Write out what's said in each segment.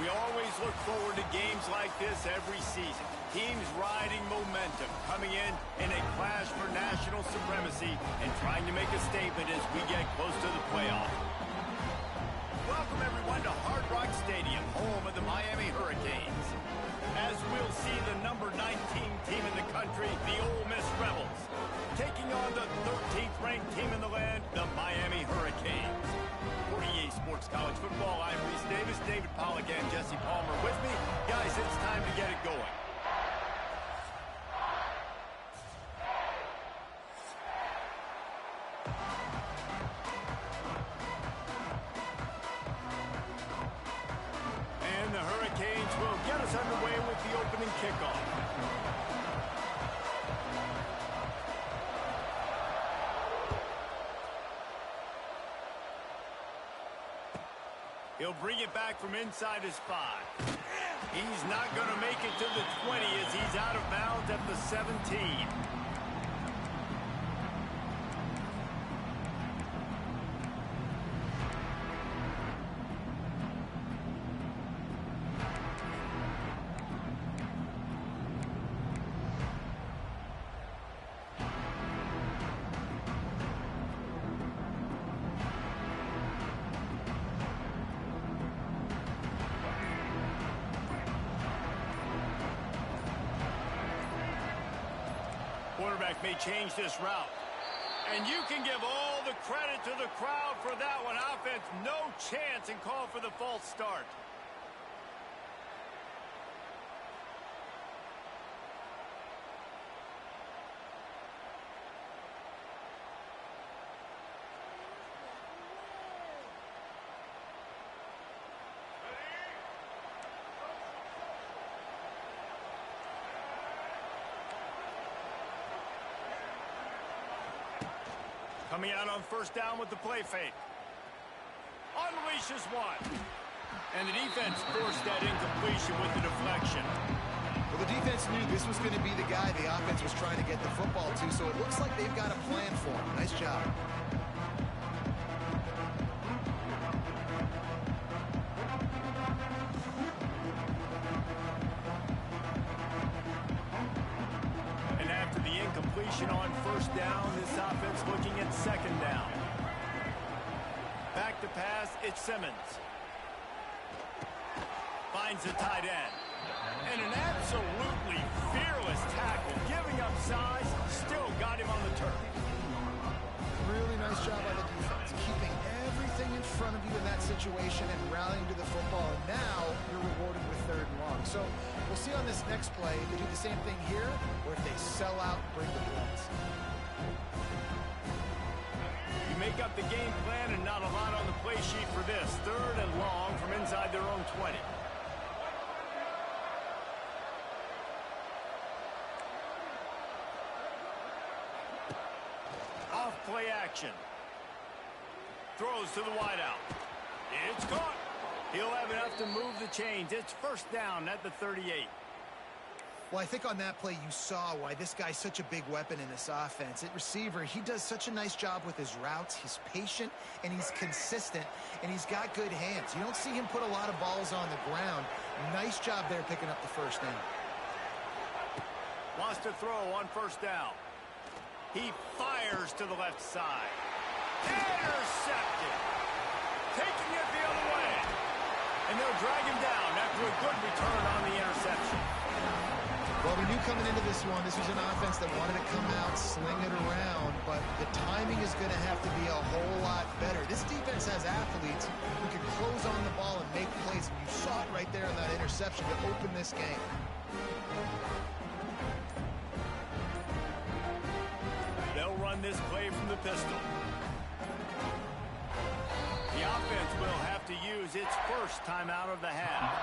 We always look forward to games like this every season. Teams riding momentum, coming in a clash for national supremacy and trying to make a statement as we get close to the playoff. Welcome everyone to Hard Rock Stadium, home of the Miami Hurricanes. As we'll see the number 19 team in the country, the Ole Miss Rebels, taking on the 13th ranked team in the land, the Miami Hurricanes. For EA Sports College Football, I'm Reese Davis, David Pollack, and Jesse Palmer with me. Guys, it's time to get it going. And the Hurricanes will get us underway with the opening kickoff. He'll bring it back from inside his 5. He's not going to make it to the 20 as he's out of bounds at the 17. Quarterback may change this route. And you can give all the credit to the crowd for that one. Offense, no chance, and call for the false start. Coming out on first down with the play fake. Unleashes one. And the defense forced that incompletion with the deflection. Well, the defense knew this was going to be the guy the offense was trying to get the football to, so it looks like they've got a plan for him. Nice job. On first down, this offense looking at second down. Back to pass, it's Simmons. Finds the tight end. And an absolutely fearless tackle, giving up size, still got him on the turf. Really nice job by the defense, keeping everything in front of you in that situation and rallying to the football. And now you're rewarded with third and long. So we'll see on this next play if they do the same thing here or if they sell out, bring the blitz. You make up the game plan and not a lot on the play sheet for this. Third and long from inside their own 20. Off play action. Throws to the wideout. It's caught. He'll have enough to move the chains. It's first down at the 38. Well, I think on that play you saw why this guy's such a big weapon in this offense. At receiver, he does such a nice job with his routes. He's patient, and he's consistent, and he's got good hands. You don't see him put a lot of balls on the ground. Nice job there picking up the first down. Wants to throw on first down. He fires to the left side. Intercepted. Taking it the other way. And they'll drag him down after a good return on the interception. Well, we knew coming into this one, this was an offense that wanted to come out, sling it around, but the timing is going to have to be a whole lot better. This defense has athletes who can close on the ball and make plays, and you saw it right there in that interception to open this game. They'll run this play from the pistol. The offense will have to use its first timeout of the half.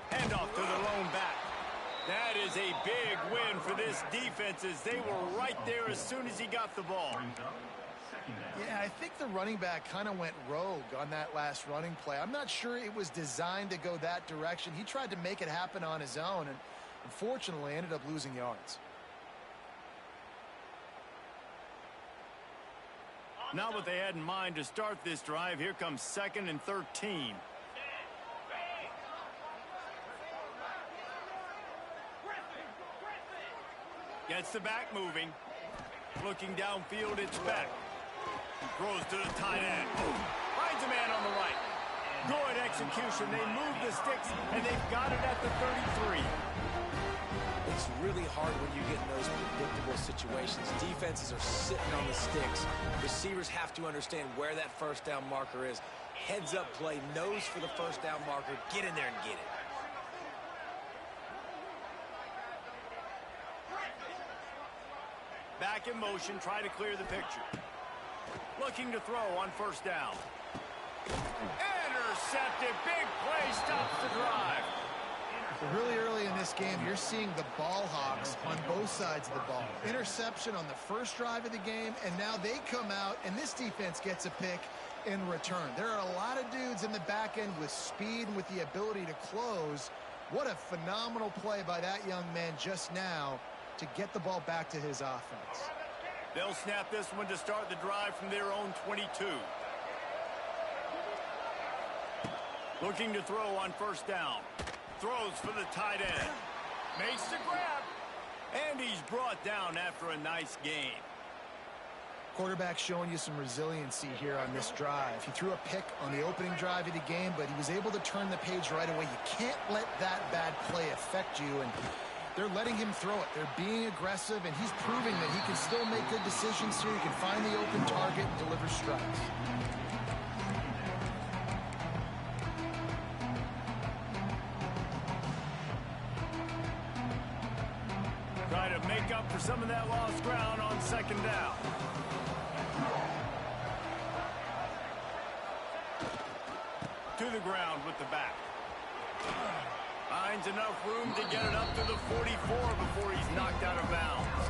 Handoff to the lone back. That is a big win for this defense as they were right there as soon as he got the ball. Yeah, I think the running back kind of went rogue on that last running play. I'm not sure it was designed to go that direction. He tried to make it happen on his own and unfortunately ended up losing yards. Not what they had in mind to start this drive. Here comes 2nd and 13. Gets the back moving. Looking downfield, it's Beck. Throws to the tight end. Finds a man on the right. Good execution. They move the sticks, and they've got it at the 33. It's really hard when you get in those predictable situations. Defenses are sitting on the sticks. Receivers have to understand where that first down marker is. Heads up play, nose for the first down marker. Get in there and get it. Back in motion, try to clear the picture. Looking to throw on first down. Intercepted. Big play stops the drive. Really early in this game, you're seeing the ball hawks on both sides of the ball. Interception on the first drive of the game, and now they come out, and this defense gets a pick in return. There are a lot of dudes in the back end with speed and with the ability to close. What a phenomenal play by that young man just now to get the ball back to his offense. They'll snap this one to start the drive from their own 22. Looking to throw on first down. Throws for the tight end. Makes the grab. And he's brought down after a nice gain. Quarterback showing you some resiliency here on this drive. He threw a pick on the opening drive of the game, but he was able to turn the page right away. You can't let that bad play affect you, and they're letting him throw it. They're being aggressive, and he's proving that he can still make good decisions here. He can find the open target and deliver strikes. Try to make up for some of that lost ground on second down. To the ground with the back. Finds enough room to get it up to the 44 before he's knocked out of bounds.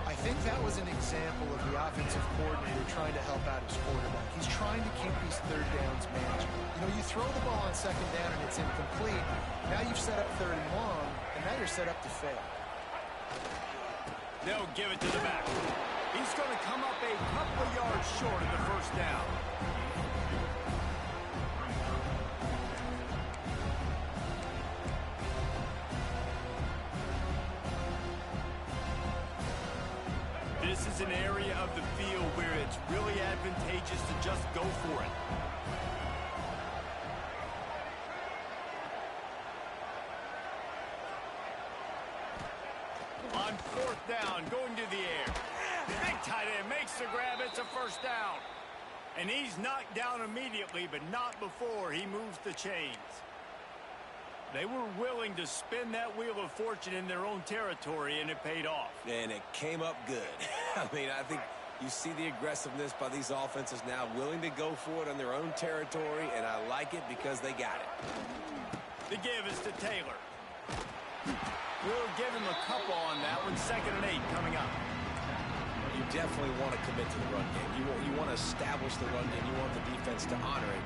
I think that was an example of the offensive coordinator trying to help out his quarterback. He's trying to keep these third downs manageable. You know, you throw the ball on second down and it's incomplete. Now you've set up third and long, and now you're set up to fail. They'll give it to the back. He's going to come up a couple of yards short of the first down. This is an area of the field where it's really advantageous to just go for it. On fourth down, going to the air. Big tight end makes the grab. It's a first down. And he's knocked down immediately, but not before he moves the chains. They were willing to spin that wheel of fortune in their own territory, and it paid off. And it came up good. I mean, I think you see the aggressiveness by these offenses now, willing to go for it on their own territory, and I like it because they got it. The give is to Taylor. We'll give him a couple on that one. 2nd and 8 coming up. You definitely want to commit to the run game. You want to establish the run game. You want the defense to honor it.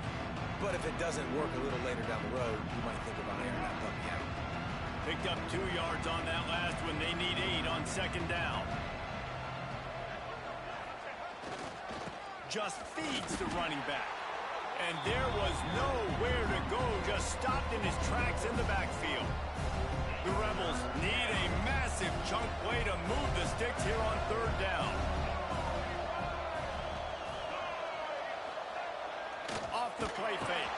But if it doesn't work a little later down the road, you might think about airing that puppy out. Picked up 2 yards on that last one. They need 8 on second down. Just feeds the running back. And there was nowhere to go. Just stopped in his tracks in the backfield. The Rebels need a massive chunk play to move the sticks here on third down. Off the play fake.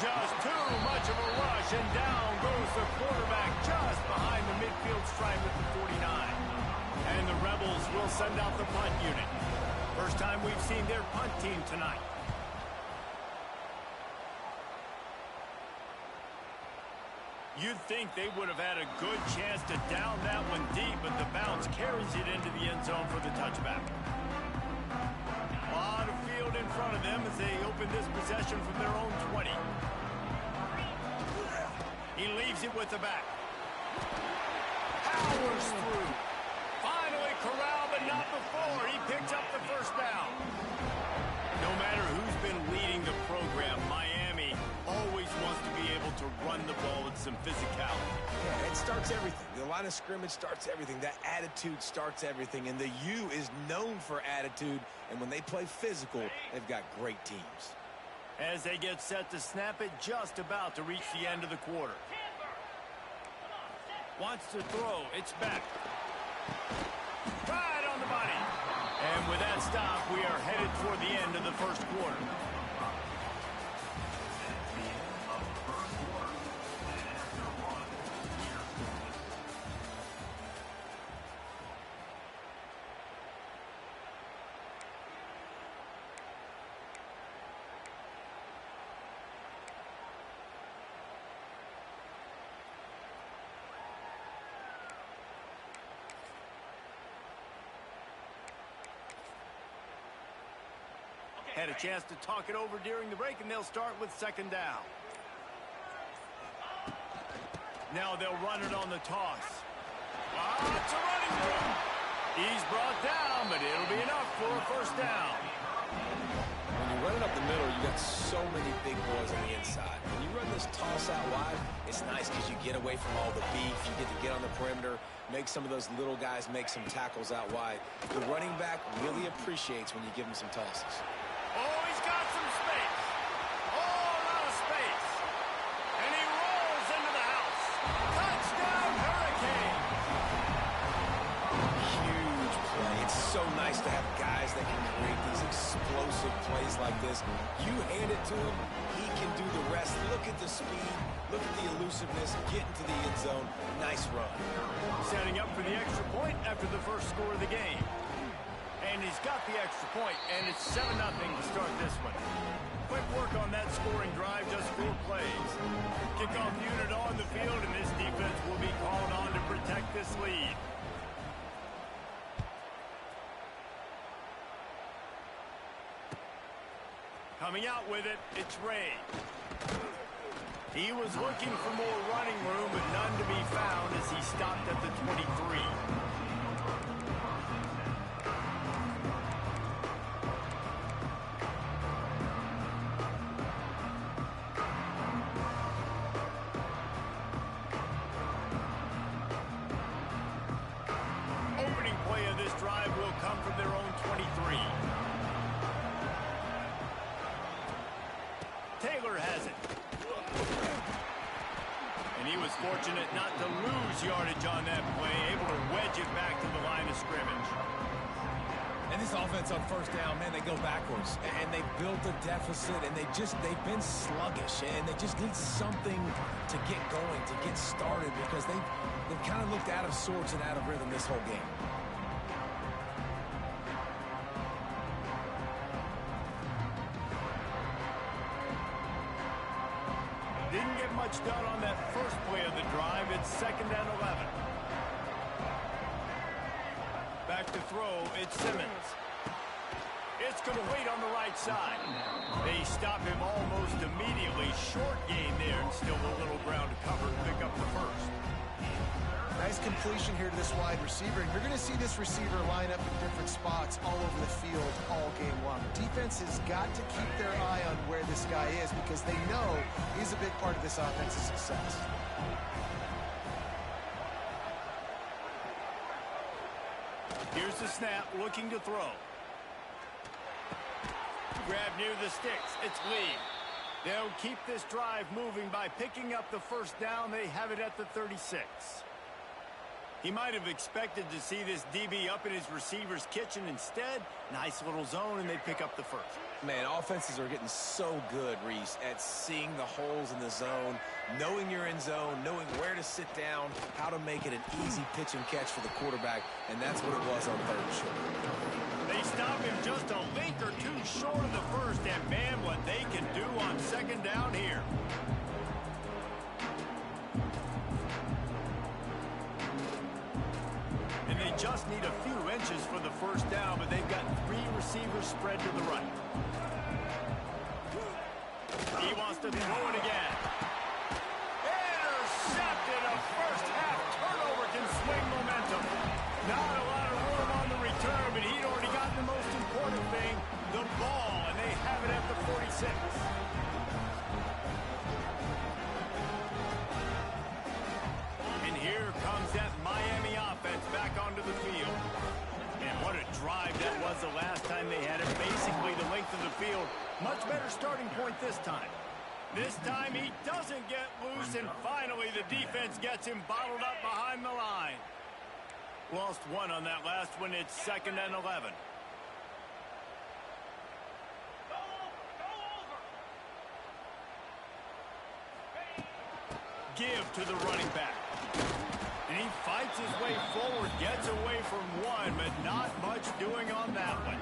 Just too much of a rush, and down goes the quarterback just behind the midfield stripe at the 49. And the Rebels will send out the punt unit. First time we've seen their punt team tonight. You'd think they would have had a good chance to down that one deep, but the bounce carries it into the end zone for the touchback. A lot of field in front of them as they open this possession from their own 20. He leaves it with the back. Powers through. Finally corralled, but not before. He picks up the first down. No matter who's been leading the program, Miami always wants to be able to run the ball with some physicality. Yeah, it starts everything. The line of scrimmage starts everything. That attitude starts everything. And the U is known for attitude. And when they play physical, they've got great teams. As they get set to snap it, just about to reach the end of the quarter. Wants to throw. It's back. Right on the money. And with that stop, we are headed toward the end of the first quarter. Had a chance to talk it over during the break, and they'll start with second down. Now they'll run it on the toss. It's a running room. He's brought down, but it'll be enough for a first down. When you run it up the middle, you got so many big boys on the inside. When you run this toss out wide, it's nice because you get away from all the beef. You get to get on the perimeter, make some of those little guys make some tackles out wide. The running back really appreciates when you give him some tosses. Oh, he's got some space. Oh, a lot of space. And he rolls into the house. Touchdown, Hurricane. Huge play. It's so nice to have guys that can create these explosive plays like this. You hand it to him, he can do the rest. Look at the speed. Look at the elusiveness. Get into the end zone. Nice run. Setting up for the extra point after the first score of the game. And he's got the extra point, and it's 7-0 to start this one. Quick work on that scoring drive, just 4 plays. Kickoff unit on the field, and this defense will be called on to protect this lead. Coming out with it, it's Ray. He was looking for more running room, but none to be found as he stopped at the 23. Opening play of this drive will come from their own 23. Taylor has it. And he was fortunate not to lose yardage on that play, able to wedge it back to the line of scrimmage. And this offense on first down, man, they go backwards. And they built a deficit, and they've been sluggish. And they just need something to get going, to get started, because they've kind of looked out of sorts and out of rhythm this whole game. Didn't get much done on that first play of the drive. It's 2nd and 11. Back to throw, it's Simmons. It's going to wait on the right side. They stop him almost immediately. Short gain there, and still a little ground to cover to pick up the first. Nice completion here to this wide receiver. And you're going to see this receiver line up in different spots all over the field all game long. Defense has got to keep their eye on where this guy is because they know he's a big part of this offense's success. Here's the snap, looking to throw. Grab near the sticks. It's Lee. They'll keep this drive moving by picking up the first down. They have it at the 36. He might have expected to see this DB up in his receiver's kitchen. Instead, nice little zone, and they pick up the first. Man, offenses are getting so good, Reese, at seeing the holes in the zone, knowing you're in zone, knowing where to sit down, how to make it an easy pitch and catch for the quarterback, and that's what it was on third and short. They stop him just a link or two short of the first, and man, what they can do on second down here. And they just need a few inches for the first down, but they've got 3 receivers spread to the right. He wants to throw it again. Intercepted, a first half Not a lot of room on the return, but he'd already gotten the most important thing, the ball, and they have it at the 46. And here comes that Miami offense back onto the field. And what a drive that was the last time they had it, basically the length of the field. Much better starting point this time. This time he doesn't get loose, and finally the defense gets him bottled up behind the line. Lost one on that last one. It's 2nd and 11. Give to the running back. And he fights his way forward, gets away from one, but not much doing on that one.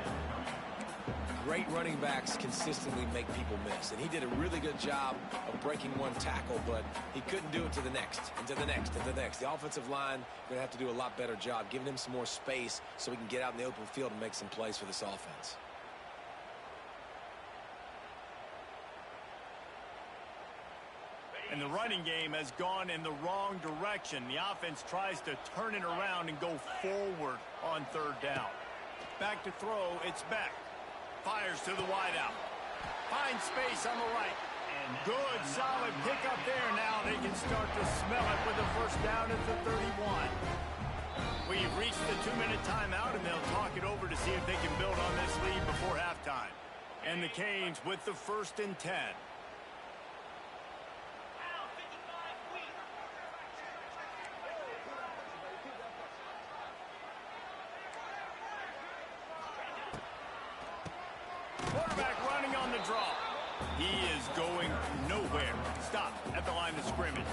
Great running backs consistently make people miss, and he did a really good job of breaking one tackle, but he couldn't do it to the next, and to the next, and to the next. The offensive line going to have to do a lot better job, giving him some more space so he can get out in the open field and make some plays for this offense. And the running game has gone in the wrong direction. The offense tries to turn it around and go forward on 3rd down. Back to throw, it's Beck. Fires to the wideout. Finds space on the right. And good, solid pickup there. Now they can start to smell it with the 1st down at the 31. We've reached the 2-minute timeout, and they'll talk it over to see if they can build on this lead before halftime. And the Canes with the 1st and 10. Quarterback running on the draw. He is going nowhere. Stop at the line of scrimmage.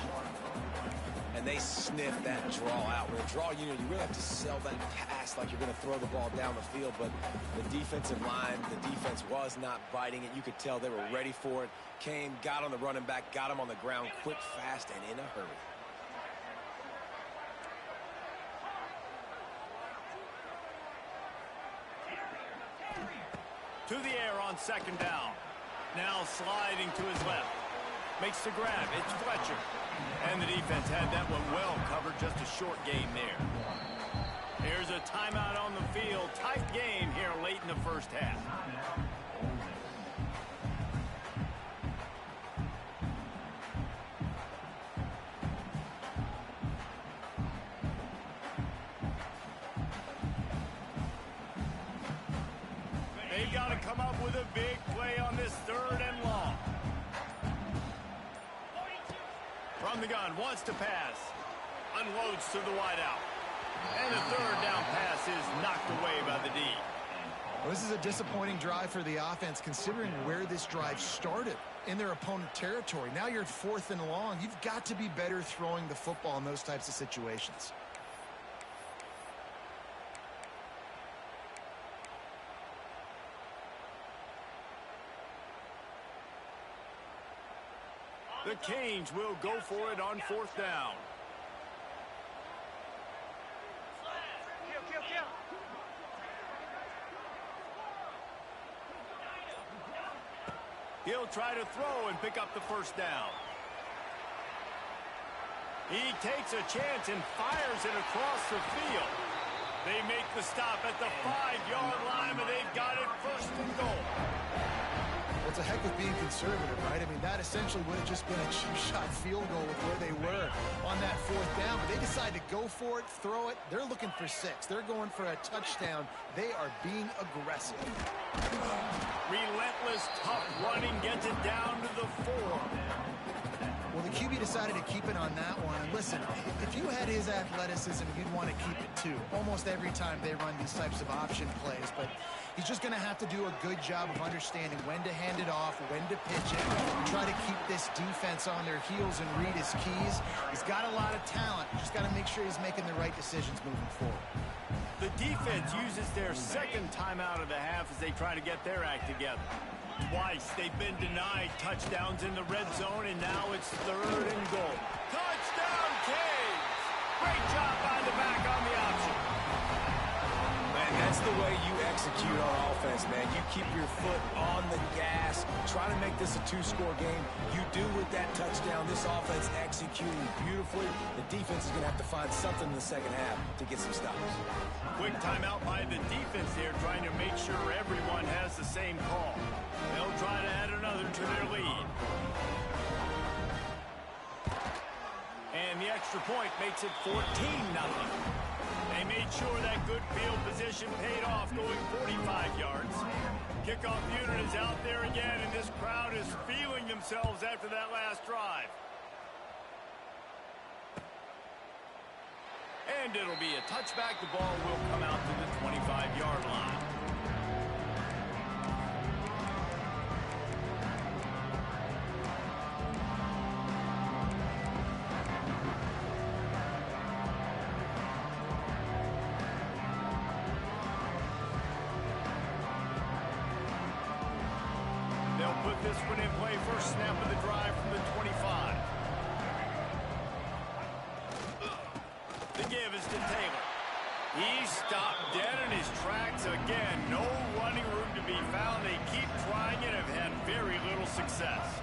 And they sniff that draw out. With a draw unit, you really have to sell that pass like you're going to throw the ball down the field. But the defensive line, the defense was not biting it. You could tell they were ready for it. Came, got on the running back, got him on the ground quick, fast, and in a hurry. To the air on 2nd down. Now sliding to his left. Makes the grab. It's Fletcher. And the defense had that one well covered. Just a short game there. Here's a timeout on the field. Tight game here late in the 1st half. They've got to come up with a big play on this 3rd and long. From the gun, wants to pass. Unloads to the wideout. And the 3rd down pass is knocked away by the D. Well, this is a disappointing drive for the offense, considering where this drive started in their opponent territory. Now you're at 4th and long. You've got to be better throwing the football in those types of situations. The Canes will go for it on 4th down. He'll try to throw and pick up the 1st down. He takes a chance and fires it across the field. They make the stop at the 5-yard line, but they've got it 1st and goal. It's a heck of being conservative, right? I mean, that essentially would have just been a cheap shot field goal with where they were on that 4th down. But they decide to go for it, throw it. They're looking for 6. They're going for a touchdown. They are being aggressive. Relentless, tough running gets it down to the 4. Well, the QB decided to keep it on that one. And listen, if you had his athleticism, you'd want to keep it too. Almost every time they run these types of option plays. But he's just going to have to do a good job of understanding when to hand it off, when to pitch it, and try to keep this defense on their heels and read his keys. He's got a lot of talent. Just got to make sure he's making the right decisions moving forward. The defense uses their 2nd timeout of the half as they try to get their act together. Twice they've been denied touchdowns in the red zone, and now it's 3rd and goal. Touchdown, Canes! Great job by the back on the option. Man, that's the the way you execute on offense, man. You keep your foot on the gas, try to make this a two-score game. You do with that touchdown. This offense executing beautifully. The defense is going to have to find something in the second half to get some stops. Quick timeout by the defense there, trying to make sure everyone has the same call. They'll try to add another to their lead. And the extra point makes it 14-0. They made sure that good field position paid off, going 45 yards. Kickoff unit is out there again, and this crowd is feeling themselves after that last drive. And it'll be a touchback. The ball will come out to the 25-yard line. They'll put this one in play. First snap of the drive from the 25. The give is to Taylor. He stopped dead in his tracks again. No running room to be found. They keep trying it, have had very little success.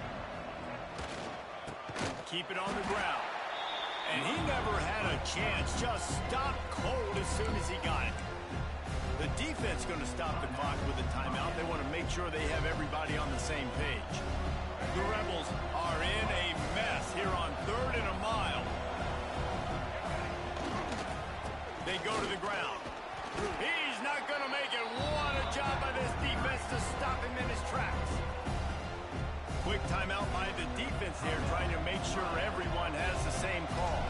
Keep it on the ground. And he never had a chance. Just stopped cold as soon as he got it. The defense going to stop the clock with a timeout. They want to make sure they have everybody on the same page. The Rebels are in a mess here on 3rd and a mile. They go to the ground. He's not going to make it. What a job by this defense to stop him in his tracks. Quick timeout by the defense here, trying to make sure everyone has the same call.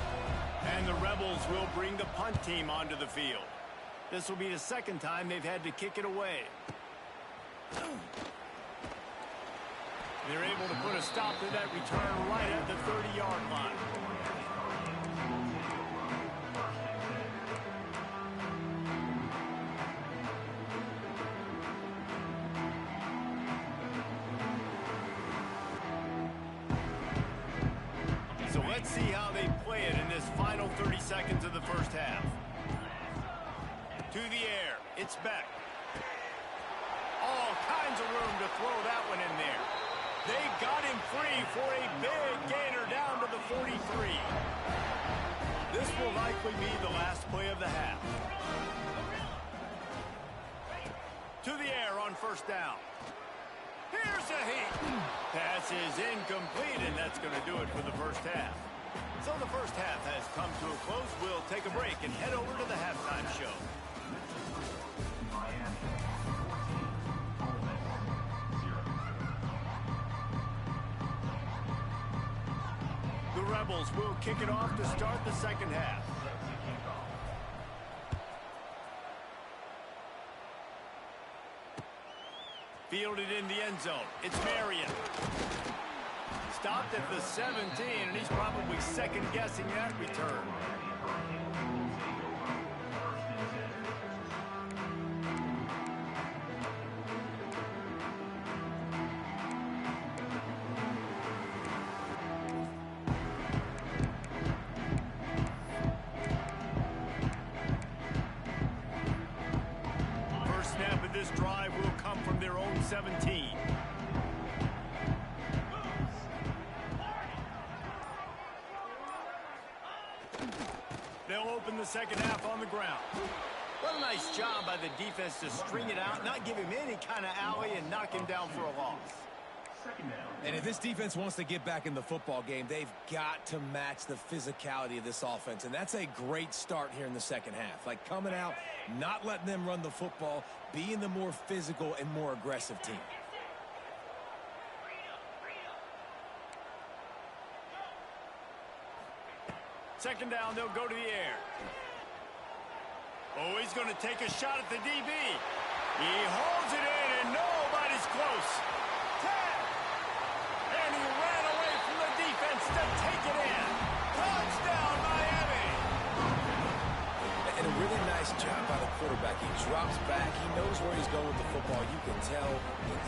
And the Rebels will bring the punt team onto the field. This will be the second time they've had to kick it away. They're able to put a stop to that return right at the 30-yard line. So let's see how they play it in this final 30 seconds of the first half. To the air, it's Beck. All kinds of room to throw that one in there. They got him free for a big gainer down to the 43. This will likely be the last play of the half. To the air on first down. Here's a heat. Pass is incomplete, and that's going to do it for the first half. So the first half has come to a close. We'll take a break and head over to the halftime show. The Rebels will kick it off to start the second half. Fielded in the end zone. It's Marion. Stopped at the 17, and he's probably second-guessing that return. First snap of this drive will come from their own 17. They'll open the second half on the ground. What a nice job by the defense to string it out, not give him any kind of alley, and knock him down for a loss. And if this defense wants to get back in the football game, they've got to match the physicality of this offense. And that's a great start here in the second half. Like coming out, not letting them run the football, being the more physical and more aggressive team. Second down, they'll go to the air. Oh, he's going to take a shot at the DB. He holds it in, and nobody's close. 10. And he ran away from the defense to take it in. Touchdown, Miami. And a really nice job by the quarterback quarterback. He drops back. He knows where he's going with the football. You can tell.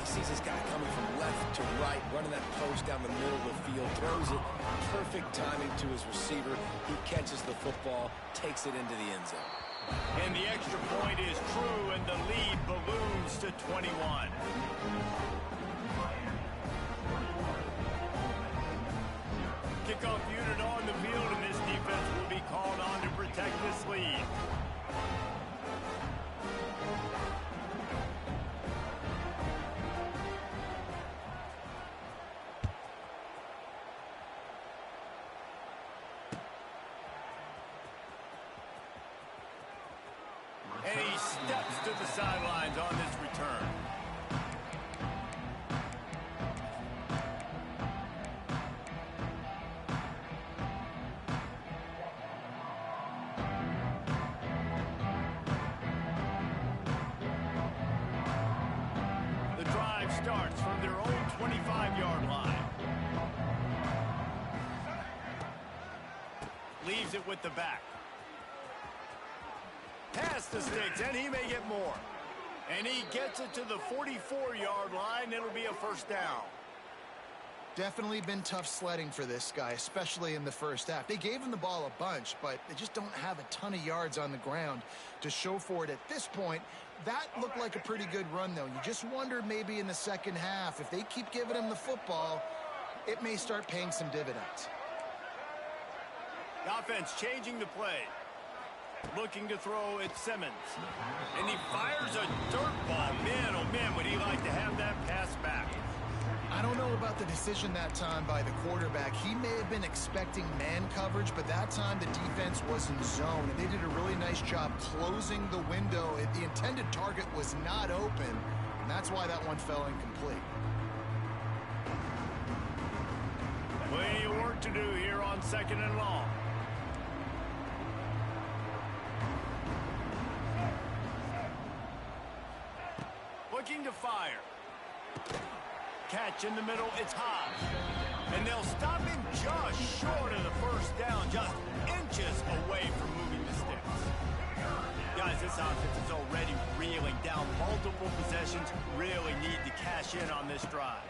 He sees this guy coming from left to right, running that post down the middle of the field, throws it. Perfect timing to his receiver. He catches the football, takes it into the end zone. And the extra point is true, and the lead balloons to 21. Kickoff unit on the field, and this defense will be called on to protect this lead. And he steps to the sidelines on this return. The drive starts from their own 25-yard line. Leaves it with the back. Past the sticks, and he may get more. And he gets it to the 44-yard line. It'll be a first down. Definitely been tough sledding for this guy, especially in the first half. They gave him the ball a bunch, but they just don't have a ton of yards on the ground to show for it at this point. That looked like a pretty good run, though. You just wonder maybe in the second half, if they keep giving him the football, it may start paying some dividends. The offense changing the play. Looking to throw at Simmons. And he fires a dirt ball. Man, oh man, would he like to have that pass back. I don't know about the decision that time by the quarterback. He may have been expecting man coverage, but that time the defense was in zone, and they did a really nice job closing the window. The intended target was not open, and that's why that one fell incomplete. Plenty of work to do here on 2nd and long. Looking to fire. Catch in the middle, it's high. And they'll stop him just short of the first down, just inches away from moving the sticks. Guys, this offense is already reeling down multiple possessions, really need to cash in on this drive.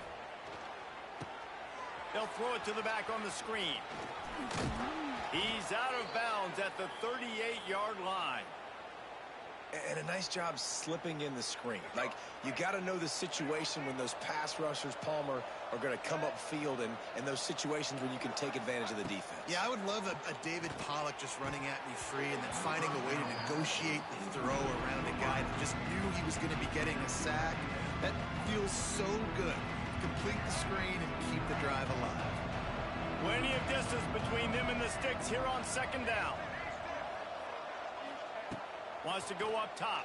They'll throw it to the back on the screen. He's out of bounds at the 38-yard line. And a nice job slipping in the screen. Like, you got to know the situation when those pass rushers, Palmer, are going to come upfield and those situations when you can take advantage of the defense. Yeah, I would love a David Pollock just running at me free and then finding a way to negotiate the throw around a guy that just knew he was going to be getting a sack. That feels so good. Complete the screen and keep the drive alive. Plenty of distance between them and the sticks here on 2nd down. Wants to go up top.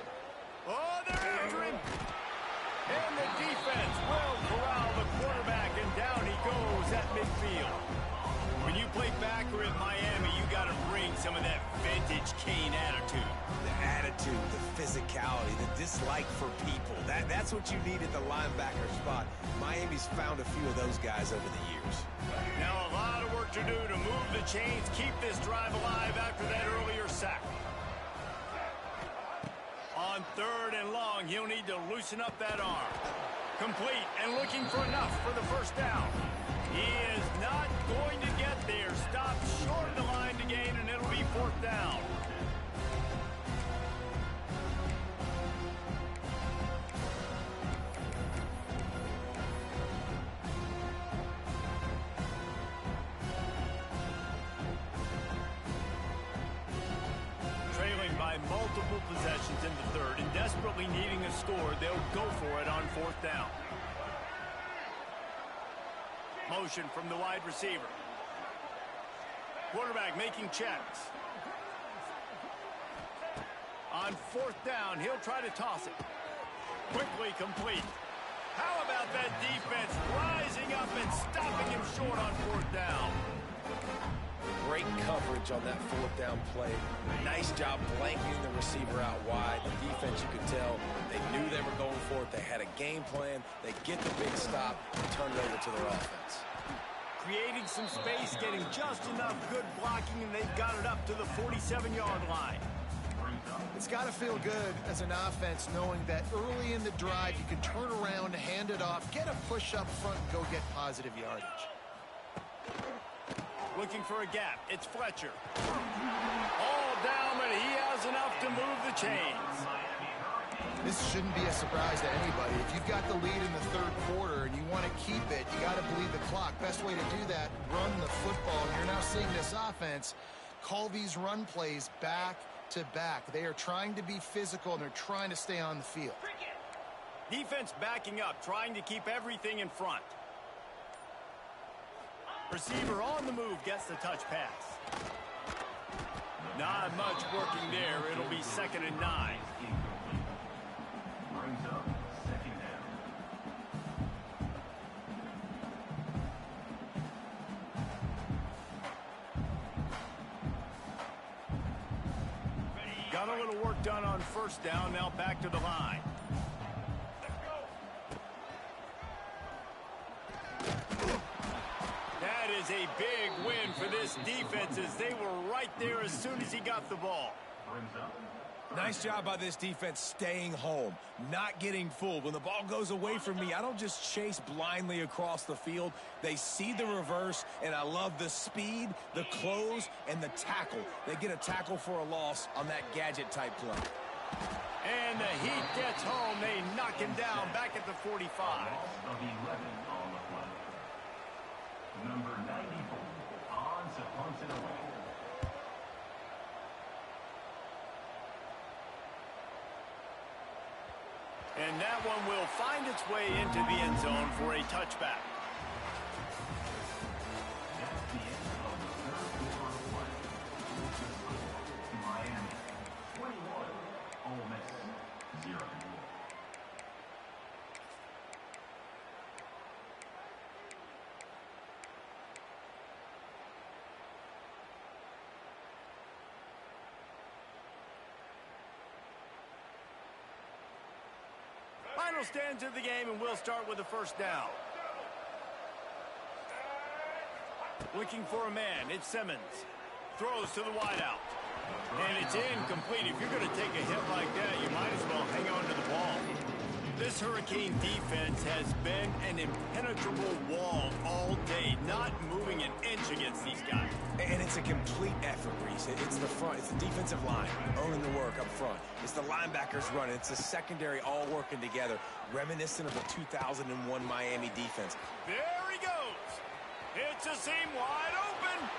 Oh, they're after him. And the defense will corral the quarterback, and down he goes at midfield. When you play backer at Miami, you got to bring some of that vintage Kane attitude. The attitude, the physicality, the dislike for people. That's what you need at the linebacker spot. Miami's found a few of those guys over the years. Now a lot of work to do to move the chains, keep this drive alive after that earlier sack. On 3rd and long, he'll need to loosen up that arm. Complete and looking for enough for the first down. He is not going to get there. Stop short of the line to gain, and it'll be 4th down. Multiple possessions in the 3rd and desperately needing a score, they'll go for it on 4th down. Motion from the wide receiver. Quarterback making checks. On 4th down, he'll try to toss it. Quickly complete. How about that defense rising up and stopping him short on 4th down? Great coverage on that 4th down play. Nice job blanketing the receiver out wide. The defense, you could tell, they knew they were going for it. They had a game plan. They get the big stop and turn it over to their offense. Creating some space, getting just enough good blocking, and they've got it up to the 47-yard line. It's got to feel good as an offense knowing that early in the drive you can turn around, hand it off, get a push up front, and go get positive yardage. Looking for a gap. It's Fletcher. All down, but he has enough to move the chains. This shouldn't be a surprise to anybody. If you've got the lead in the third quarter and you want to keep it, you got to bleed the clock. Best way to do that, run the football. And you're now seeing this offense call these run plays back to back. They are trying to be physical, and they're trying to stay on the field. Defense backing up, trying to keep everything in front. Receiver on the move gets the touch pass. Not much working there. It'll be 2nd and 9. Brings up 2nd down. Got a little work done on 1st down. Now back to the line. That is a big win for this defense as they were right there as soon as he got the ball. Nice job by this defense staying home, not getting fooled. When the ball goes away from me, I don't just chase blindly across the field. They see the reverse, and I love the speed, the close, and the tackle. They get a tackle for a loss on that gadget-type play. And the Heat gets home. They knock him down back at the 45. Of 11 on the play. Number 94, Hans punts it away. And that one will find its way into the end zone for a touchback. That's the end of the third quarter of play. Miami 21, Ole Miss 0. Final stands of the game, and we'll start with the 1st down. Looking for a man. It's Simmons. Throws to the wideout. And it's incomplete. If you're going to take a hit like that, you might as well hang on to the ball. This Hurricane defense has been an impenetrable wall all day, not moving an inch against these guys. And it's a complete effort, Reese. It's the front. It's the defensive line owning the work up front. It's the linebackers running. It's the secondary all working together, reminiscent of the 2001 Miami defense. There he goes. It's a seam wide open.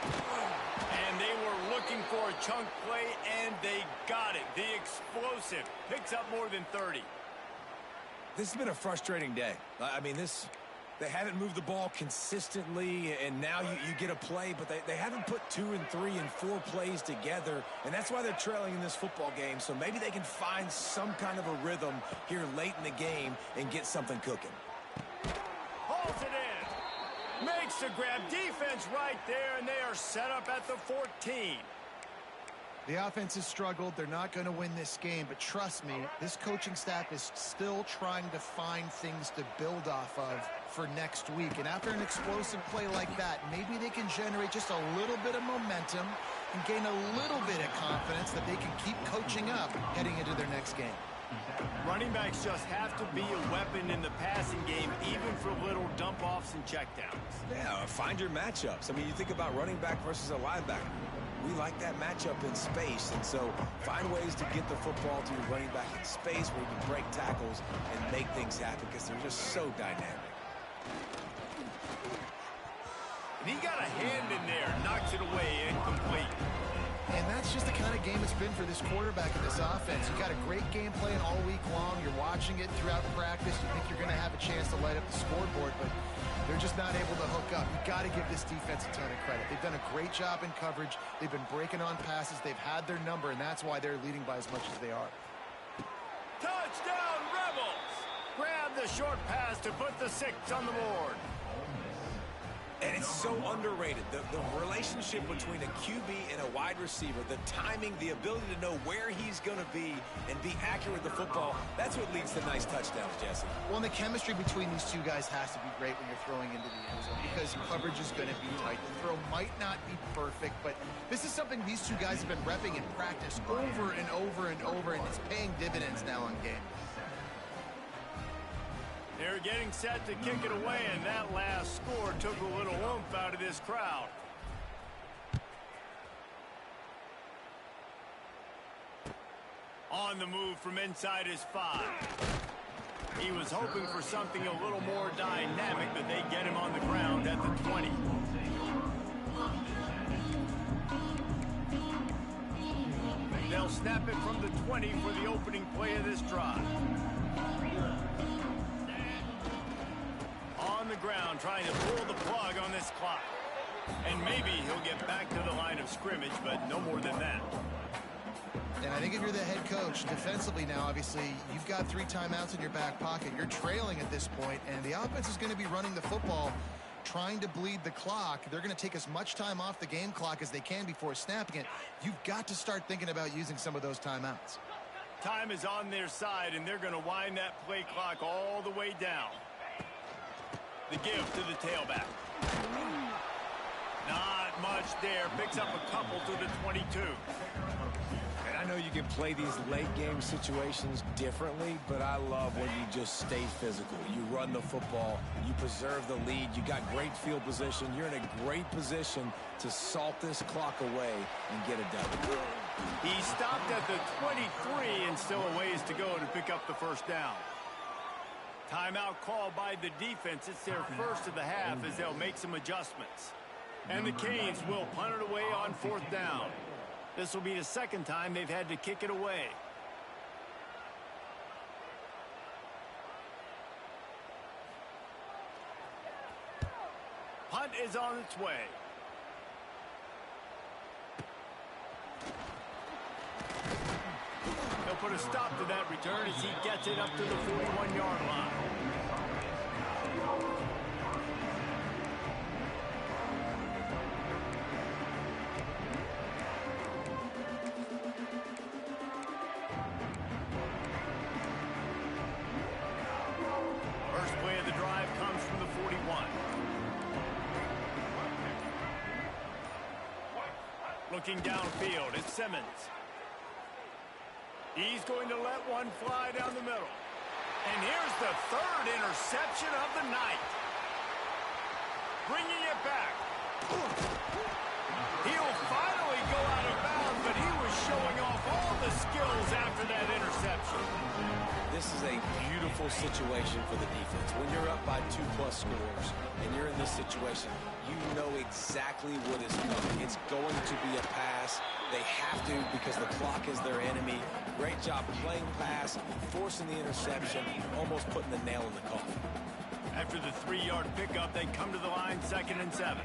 And they were looking for a chunk play, and they got it. The explosive picks up more than 30. This has been a frustrating day. I mean, they haven't moved the ball consistently, and now you get a play, but they haven't put 2 and 3 and 4 plays together, and that's why they're trailing in this football game. So maybe they can find some kind of a rhythm here late in the game and get something cooking. Hauls it in. Makes the grab. Defense right there, and they are set up at the 14. The offense has struggled. They're not going to win this game, but trust me, this coaching staff is still trying to find things to build off of for next week. And after an explosive play like that, maybe they can generate just a little bit of momentum and gain a little bit of confidence that they can keep coaching up heading into their next game. Running backs just have to be a weapon in the passing game, even for little dump-offs and checkdowns. Yeah, find your matchups. I mean, you think about running back versus a linebacker. We like that matchup in space, and so find ways to get the football to your running back in space where you can break tackles and make things happen because they're just so dynamic. And he got a hand in there, knocks it away, incomplete. And that's just the kind of game it's been for this quarterback and this offense. You got a great game plan all week long. You're watching it throughout practice. You think you're going to have a chance to light up the scoreboard, but they're just not able to hook up. You've got to give this defense a ton of credit. They've done a great job in coverage. They've been breaking on passes. They've had their number, and that's why they're leading by as much as they are. Touchdown, Rebels! Grab the short pass to put the 6 on the board. And it's so underrated. The relationship between a QB and a wide receiver, the timing, the ability to know where he's going to be and be accurate with the football, that's what leads to nice touchdowns, Jesse. Well, and the chemistry between these two guys has to be great when you're throwing into the end zone because coverage is going to be tight. The throw might not be perfect, but this This is something these two guys have been repping in practice over and over and over, and it's paying dividends now on game. They're getting set to kick it away, and that last score took a little oomph out of this crowd. On the move from inside his 5. He was hoping for something a little more dynamic, but they get him on the ground at the 20. They'll snap it from the 20 for the opening play of this drive. On the ground, trying to pull the plug on this clock. And maybe he'll get back to the line of scrimmage, but no more than that. And I think if you're the head coach, defensively now, obviously, you've got 3 timeouts in your back pocket. You're trailing at this point, and the offense is going to be running the football, trying to bleed the clock. They're going to take as much time off the game clock as they can before snapping it. You've got to start thinking about using some of those timeouts. Time is on their side, and they're going to wind that play clock all the way down. The give to the tailback. Not much there. Picks up a couple to the 22. And I know you can play these late game situations differently, but I love when you just stay physical. You run the football, you preserve the lead, you got great field position, you're in a great position to salt this clock away and get it done. He stopped at the 23 and still a ways to go to pick up the first down. Timeout called by the defense. It's their first of the half as they'll make some adjustments. And the Canes will punt it away on 4th down. This will be the second time they've had to kick it away. Punt is on its way. They'll put a stop to that return as he gets it up to the 41-yard line. First play of the drive comes from the 41. Looking downfield, it's Simmons. He's going to let one fly down the middle. And here's the 3rd interception of the night. Bringing it back. He'll finally go out of bounds, but he was showing off all the skills after that interception. This is a beautiful situation for the defense. When you're up by 2+ scores and you're in this situation, you know exactly what is coming. It's going to be a pass. They have to because the clock is their enemy. Great job playing pass, forcing the interception, almost putting the nail in the coffin. After the 3-yard pickup, they come to the line 2nd and 7.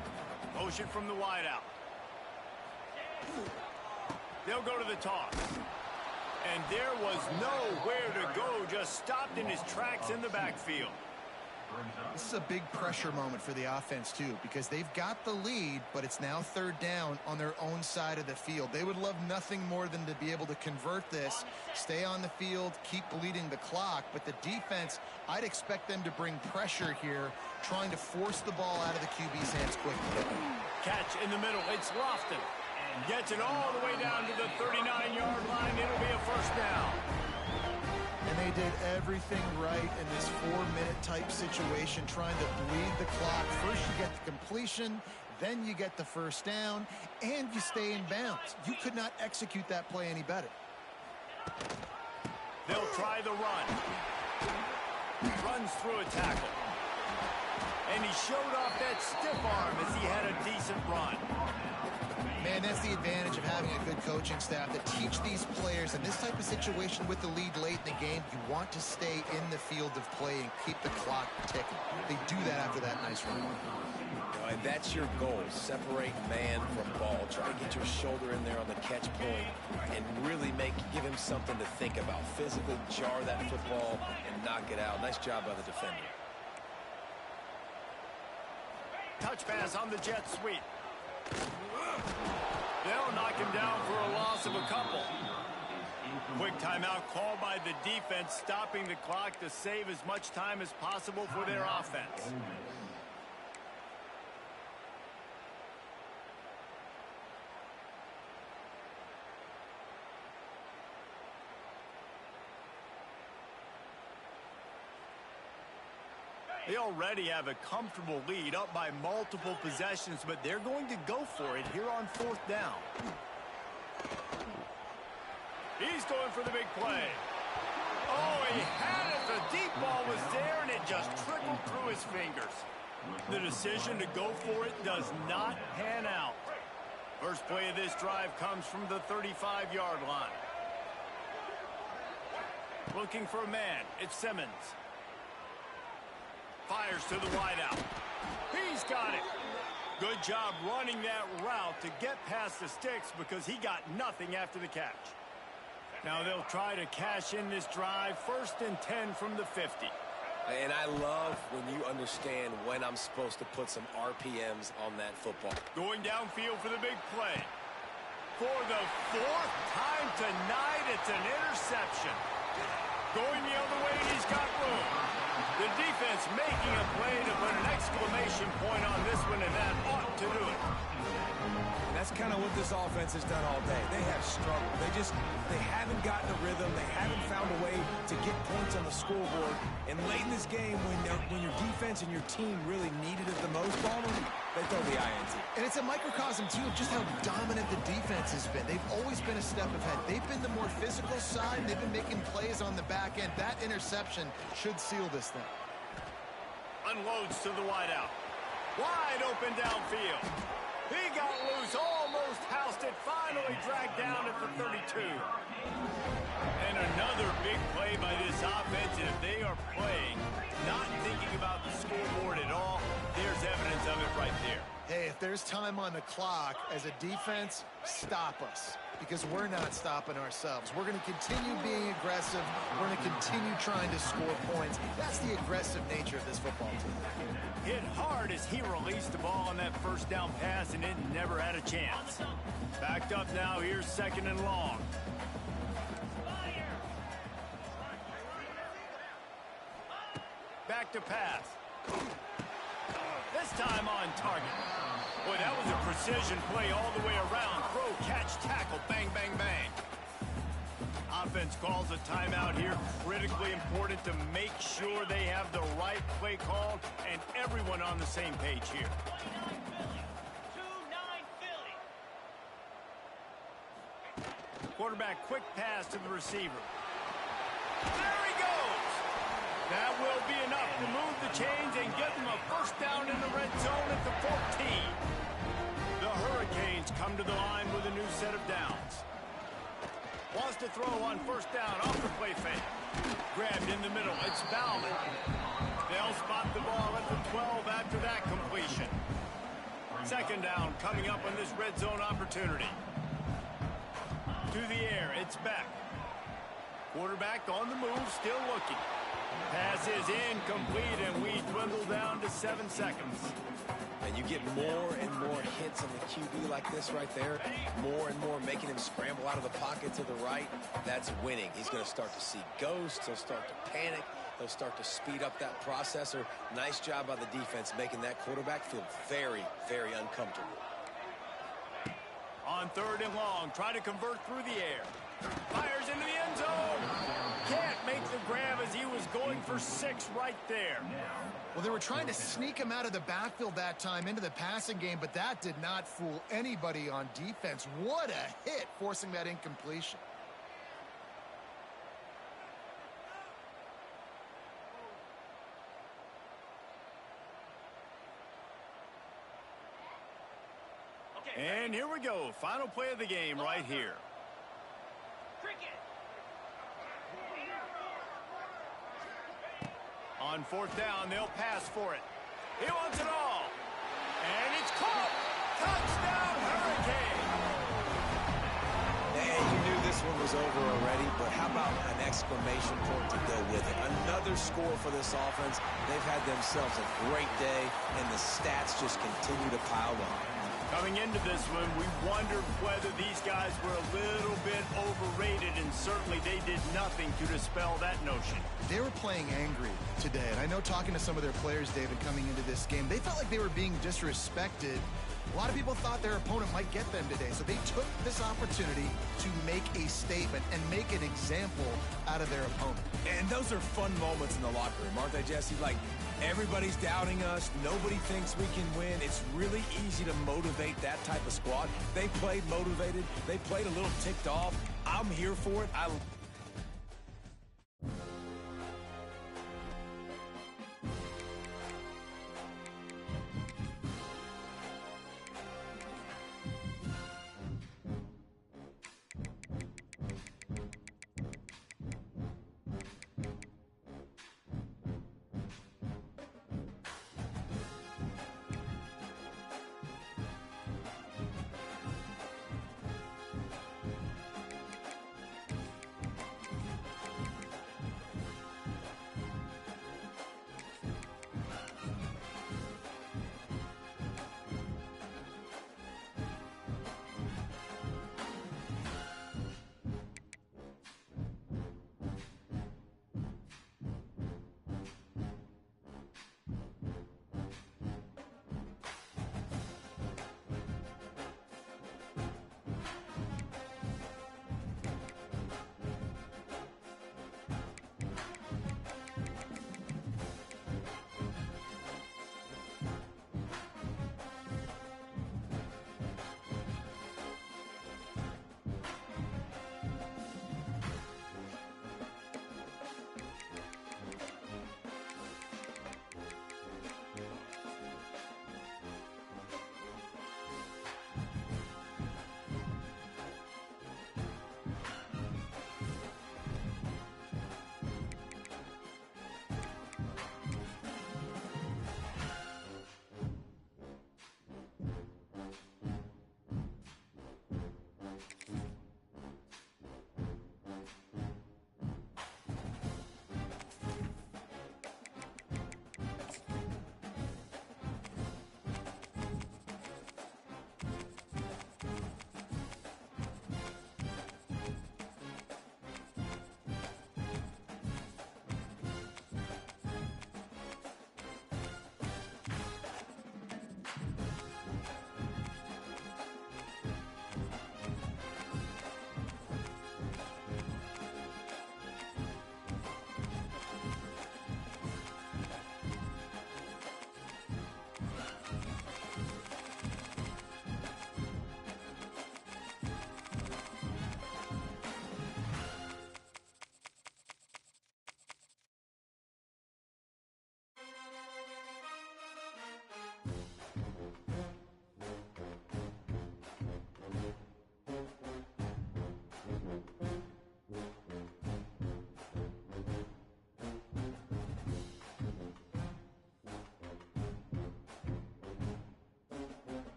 Motion from the wideout. They'll go to the toss. And there was nowhere to go, just stopped in his tracks in the backfield. This is a big pressure moment for the offense, too, because they've got the lead, but it's now 3rd down on their own side of the field. They would love nothing more than to be able to convert this, stay on the field, keep bleeding the clock. But the defense, I'd expect them to bring pressure here, trying to force the ball out of the QB's hands quickly. Catch in the middle. It's Lofton. Gets it all the way down to the 39-yard line. It'll be a first down. And they did everything right in this 4-minute type situation, trying to bleed the clock. First you get the completion, then you get the first down, and you stay in bounds. You could not execute that play any better. They'll try the run. Runs through a tackle. And he showed off that stiff arm as he had a decent run. Man, that's the advantage of having a good coaching staff that teach these players in this type of situation with the lead late in the game. You want to stay in the field of play and keep the clock ticking. They do that after that nice run. And that's your goal. Separate man from ball. Try to get your shoulder in there on the catch point and really give him something to think about. Physically jar that football and knock it out. Nice job by the defender. Touch pass on the jet sweep. They'll knock him down for a loss of a couple. Quick timeout called by the defense, stopping the clock to save as much time as possible for their offense. They already have a comfortable lead, up by multiple possessions, but they're going to go for it here on 4th down. He's going for the big play. Oh, he had it. The deep ball was there, and it just trickled through his fingers. The decision to go for it does not pan out. First play of this drive comes from the 35-yard line. Looking for a man. It's Simmons. Fires to the wideout. He's got it. Good job running that route to get past the sticks because he got nothing after the catch. Now they'll try to cash in this drive. 1st and 10 from the 50. And I love when you understand when I'm supposed to put some RPMs on that football. Going downfield for the big play. For the 4th time tonight, it's an interception. Going the other way, and he's got room. The defense making a play to put an exclamation point on this one, and that ought to do it. That's kind of what this offense has done all day. They have struggled. They haven't gotten a rhythm. They haven't found a way to get points on the scoreboard. And late in this game, when your defense and your team really needed it the most, Palmer, they throw the INT. And it's a microcosm, too, of just how dominant the defense has been. They've always been a step ahead. They've been the more physical side. They've been making plays on the back end. That interception should seal this thing. Unloads to the wideout. Wide open downfield. He got loose, almost housed it, finally dragged down at the 32. And another big play by this offense. If they are playing, not thinking about the scoreboard at all, there's evidence of it right there. Hey, if there's time on the clock, as a defense, stop us. Because we're not stopping ourselves. We're going to continue being aggressive. We're going to continue trying to score points. That's the aggressive nature of this football team. Hit hard as he released the ball on that 1st down pass, and it never had a chance. Backed up now, here's 2nd and long. Back to pass. This time on target. Boy, that was a precision play all the way around. Throw, catch, tackle, bang, bang, bang. Offense calls a timeout here. Critically important to make sure they have the right play called and everyone on the same page here. Quarterback, quick pass to the receiver. There he goes. That will be enough to move the chains and get them a 1st down in the red zone at the 14. The Hurricanes come to the line with a new set of downs. Wants to throw on 1st down off the play fake. Grabbed in the middle. It's Bauman. They'll spot the ball at the 12 after that completion. 2nd down coming up on this red zone opportunity. To the air. It's Beck. Quarterback on the move, still looking. Pass is incomplete, and we dwindle down to 7 seconds. And you get more and more hits on the QB like this right there. More and more making him scramble out of the pocket to the right. That's winning. He's going to start to see ghosts. He'll start to panic. He'll start to speed up that processor. Nice job by the defense making that quarterback feel very, very uncomfortable. On 3rd and long, try to convert through the air. Fires into the end zone. Can't make the grab as he was going for 6 right there. Well, they were trying to sneak him out of the backfield that time into the passing game, but that did not fool anybody on defense. What a hit, forcing that incompletion. And here we go. Final play of the game right here. On 4th down, they'll pass for it. He wants it all. And it's caught. Touchdown, Hurricane. And you knew this one was over already, but how about an exclamation point to go with it? Another score for this offense. They've had themselves a great day, and the stats just continue to pile on. Coming into this one, we wondered whether these guys were a little bit overrated, and certainly they did nothing to dispel that notion. They were playing angry today, and I know talking to some of their players, David, coming into this game, they felt like they were being disrespected. A lot of people thought their opponent might get them today, so they took this opportunity to make a statement and make an example out of their opponent. And those are fun moments in the locker room, aren't they, Jesse? Like, Everybody's doubting us. Nobody thinks we can win. It's really easy to motivate that type of squad. They played motivated. They played a little ticked off. I'm here for it.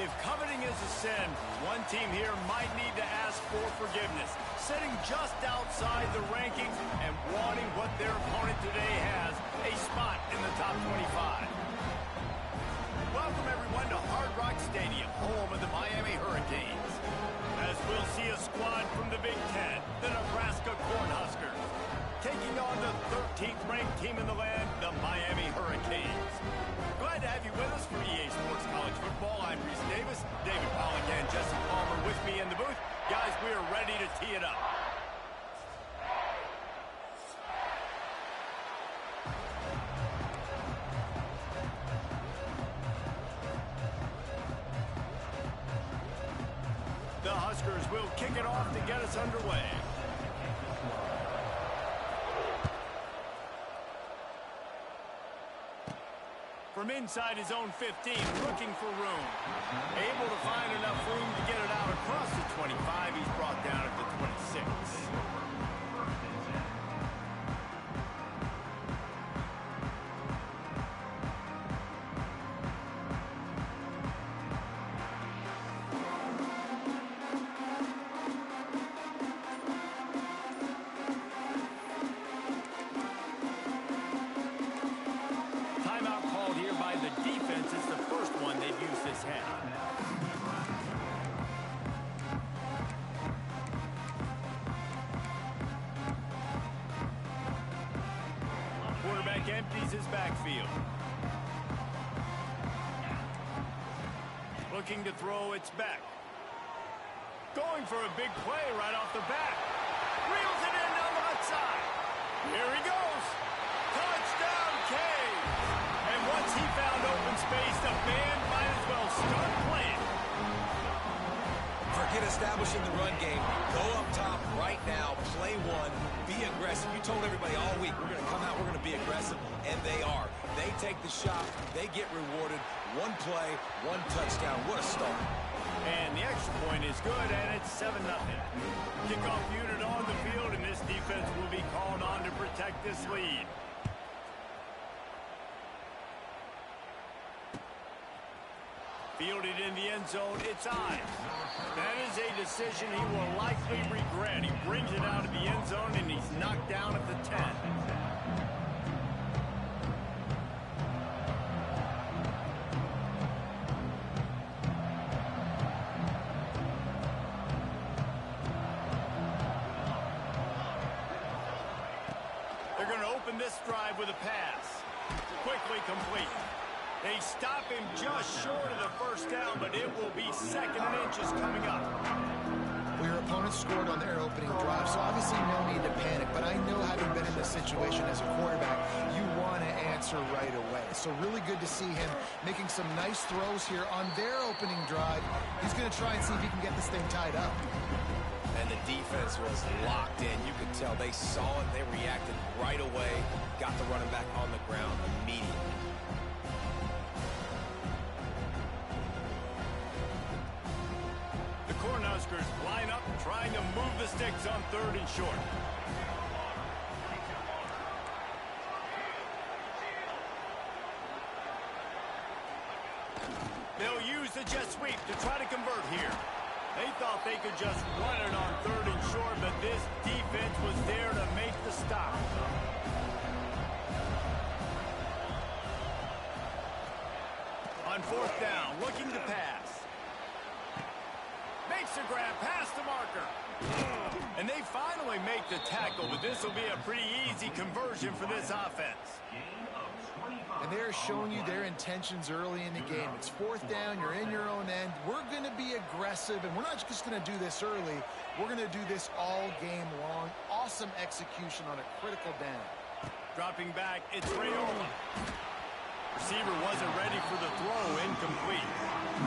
If coveting is a sin, one team here might need to ask for forgiveness, sitting just outside the rankings and wanting what their opponent today has, a spot in the top 25. Welcome, everyone, to Hard Rock Stadium, home of the Miami Hurricanes. As we'll see a squad from the Big Ten, the Nebraska Cornhuskers, taking on the 13th ranked team in the land, the Miami Hurricanes. Glad to have you with us for EA Sports College Football. I'm Reese Davis, David Pollack and Jesse Palmer with me in the booth. Guys, we are ready to tee it up. The Huskers will kick it off to get us underway. From inside his own 15, looking for room. Able to find enough room to get it out across the 25. He's brought down at the 26. Quarterback empties his backfield. Looking to throw, it's back. Going for a big play right off the bat. Reels it in down the left side. Here he goes. Touchdown, Canes. And once he found open space, the band might as well start playing. Forget establishing the run game. Go up top right now. Play one. Be aggressive. You told everybody all week, we're going to come out, we're going to be aggressive, and they are. They take the shot. They get rewarded. One play, one touchdown. What a start. And the extra point is good, and it's 7-0. Kickoff unit on the field, and this defense will be called on to protect this lead. Fielded in the end zone, it's Ives. That is a decision he will likely regret. He brings it out of the end zone, and he's knocked down at the 10. They're going to open this drive with a pass. Quickly complete. They stop him just short of the first down, but it will be 2nd and inches coming up. Well, your opponent scored on their opening drive, so obviously no need to panic. But I know, having been in this situation as a quarterback, you want to answer right away. So really good to see him making some nice throws here on their opening drive. He's going to try and see if he can get this thing tied up. And the defense was locked in. You could tell they saw it. They reacted right away. Got the running back on the ground immediately. The Cornhuskers line up, trying to move the sticks on 3rd and short. They'll use the jet sweep to try to convert here. They thought they could just run it on 3rd and short, but this defense was there to make the stop. On 4th down, looking to pass. Makes a grab past the marker. And they finally make the tackle, but this will be a pretty easy conversion for this offense. And they're showing you their intentions early in the game. It's 4th down, you're in your own end. We're going to be aggressive, and we're not just going to do this early. We're going to do this all game long. Awesome execution on a critical down. Dropping back, it's Raiola. Receiver wasn't ready for the throw, incomplete.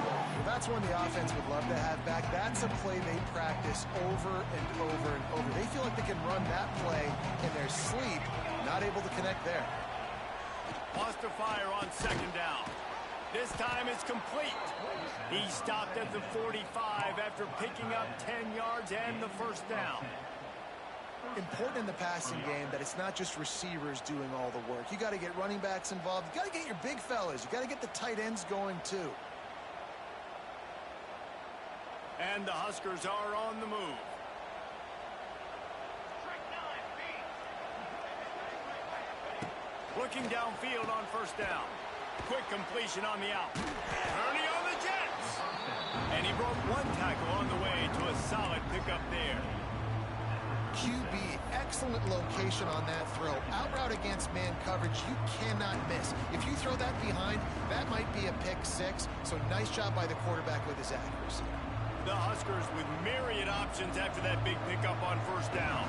Well, that's one the offense would love to have back. That's a play they practice over and over and over. They feel like they can run that play in their sleep, not able to connect there. Lost to fire on 2nd down. This time it's complete. He stopped at the 45 after picking up 10 yards and the 1st down. Important in the passing game that it's not just receivers doing all the work. You got to get running backs involved. You got to get your big fellas. You got to get the tight ends going too. And the Huskers are on the move. Looking downfield on first down. Quick completion on the out. Turning on the Jets. And he broke one tackle on the way to a solid pickup there. QB, excellent location on that throw. Out route against man coverage, you cannot miss. If you throw that behind, that might be a pick six. So nice job by the quarterback with his accuracy. The Huskers with myriad options after that big pickup on first down.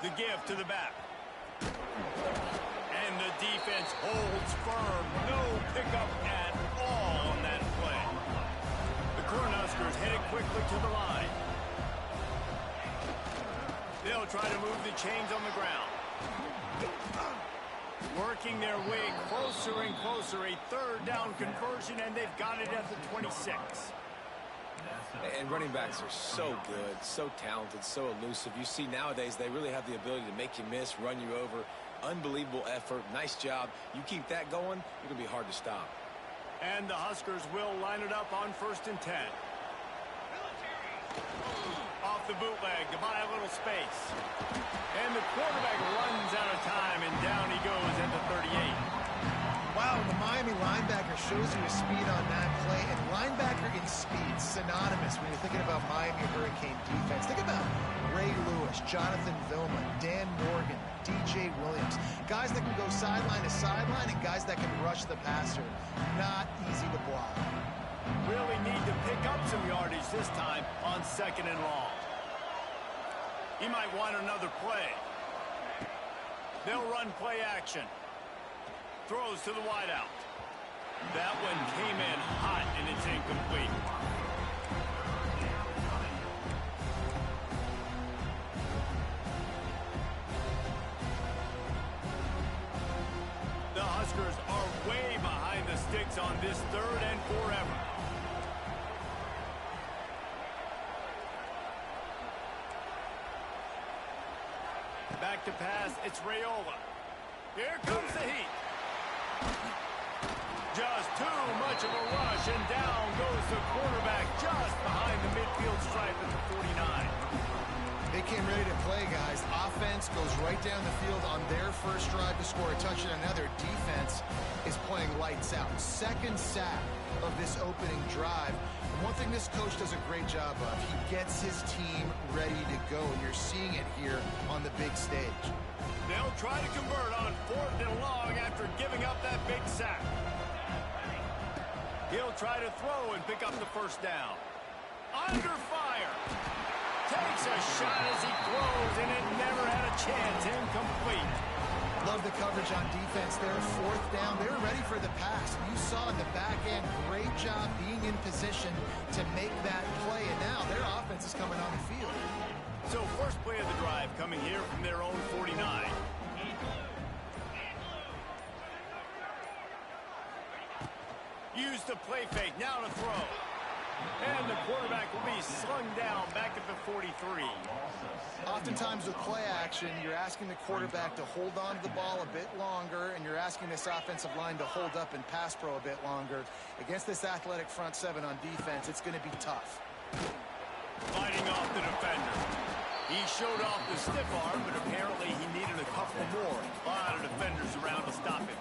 The give to the back. And the defense holds firm. No pickup at all on that play. The Cornhuskers headed quickly to the line. They'll try to move the chains on the ground. Working their way closer and closer. A third down conversion, and they've got it at the 26. And running backs are so good, so talented, so elusive. You see nowadays they really have the ability to make you miss, run you over. Unbelievable effort. Nice job. You keep that going, it's going to be hard to stop. And the Huskers will line it up on 1st and 10. Off the bootleg to buy a little space. And the quarterback runs out of time, and down he goes at the 38. Wow, the Miami linebacker shows you his speed on that play, and linebacker in speed, synonymous when you're thinking about Miami Hurricane defense. Think about Ray Lewis, Jonathan Vilma, Dan Morgan, DJ Williams. Guys that can go sideline to sideline and guys that can rush the passer. Not easy to block. Really need to pick up some yardage this time on 2nd and long. He might want another play. They'll run play action. Throws to the wideout. That one came in hot, and it's incomplete. The Huskers are way behind the sticks on this 3rd and forever. Back to pass, it's Raiola. Here comes the heat. Just too much of a rush, and down goes the quarterback just behind the midfield stripe at the 49. They came ready to play, guys. Offense goes right down the field on their first drive to score a touchdown. Now their defense is playing lights out. 2nd sack of this opening drive. And one thing this coach does a great job of, he gets his team ready to go, and you're seeing it here on the big stage. They'll try to convert on 4th and long after giving up that big sack. He'll try to throw and pick up the 1st down. Under fire. Takes a shot as he throws, and it never had a chance. Incomplete. Love the coverage on defense there. 4th down. They were ready for the pass. You saw in the back end, great job being in position to make that play. And now their offense is coming on the field. So first play of the drive coming here from their own 49. Use the play fake. Now to throw. And the quarterback will be slung down back at the 43. Oftentimes with play action, you're asking the quarterback to hold on to the ball a bit longer, and you're asking this offensive line to hold up and pass pro a bit longer. Against this athletic front 7 on defense, it's going to be tough. Fighting off the defender. He showed off the stiff arm, but apparently he needed a couple more. A lot of defenders around to stop him.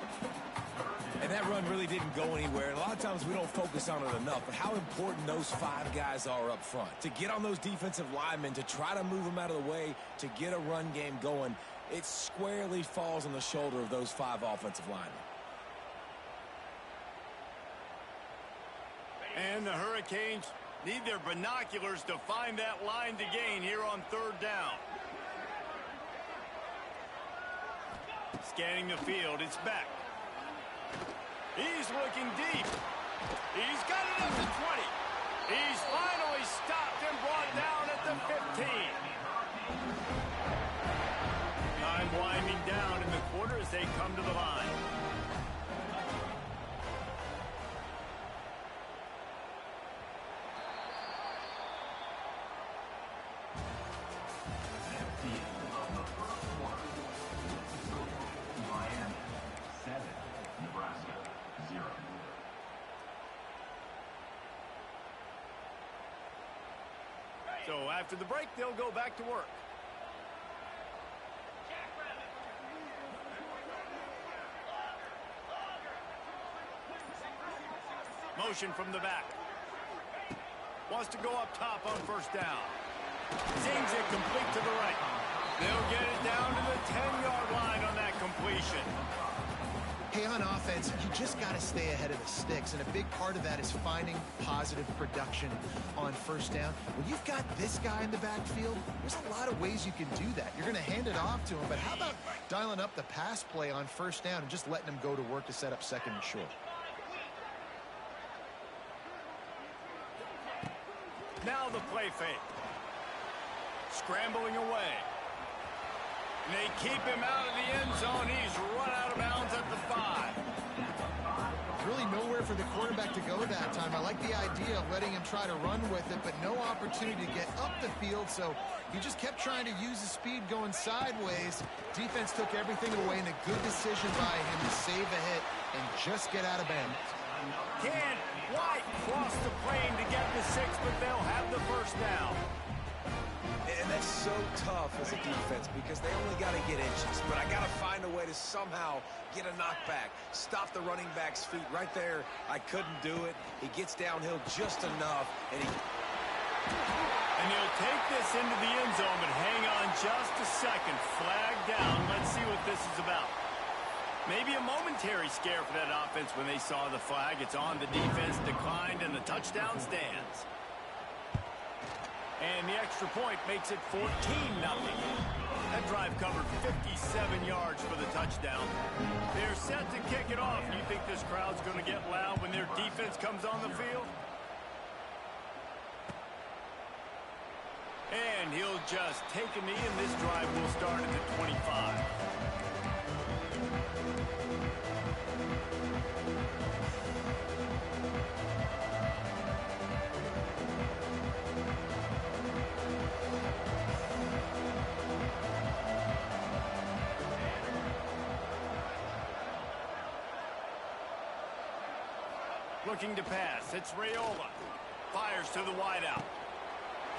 And that run really didn't go anywhere. And a lot of times we don't focus on it enough, but how important those 5 guys are up front. To get on those defensive linemen, to try to move them out of the way, to get a run game going, it squarely falls on the shoulder of those 5 offensive linemen. And the Hurricanes need their binoculars to find that line to gain here on 3rd down. Scanning the field, it's back. He's looking deep. He's got it up to 20. He's finally stopped and brought down at the 15. Time winding down in the quarter as they come to the line. So after the break, they'll go back to work. Motion from the back. Wants to go up top on first down. Zings it complete to the right. They'll get it down to the 10-yard line on that completion. Hey, on offense, you just got to stay ahead of the sticks, and a big part of that is finding positive production on first down. When you've got this guy in the backfield, there's a lot of ways you can do that. You're going to hand it off to him, but how about dialing up the pass play on first down and just letting him go to work to set up second and short? Now the play fake. Scrambling away. And they keep him out of the end zone. He's run out of bounds at the 5. Really nowhere for the quarterback to go that time. I like the idea of letting him try to run with it, but no opportunity to get up the field, so he just kept trying to use the speed going sideways. Defense took everything away, and a good decision by him to save a hit and just get out of bounds. Can White cross the plane to get the 6, but they'll have the first down. And that's so tough as a defense because they only got to get inches. But I got to find a way to somehow get a knockback, stop the running back's feet right there. I couldn't do it. He gets downhill just enough, and he'll take this into the end zone, but hang on just a second. Flag down. Let's see what this is about. Maybe a momentary scare for that offense when they saw the flag. It's on. The defense declined, and the touchdown stands. And the extra point makes it 14-0. That drive covered 57 yards for the touchdown. They're set to kick it off. You think this crowd's going to get loud when their defense comes on the field? And he'll just take a knee, and this drive will start at the 25. Looking to pass. It's Raiola. Fires to the wideout.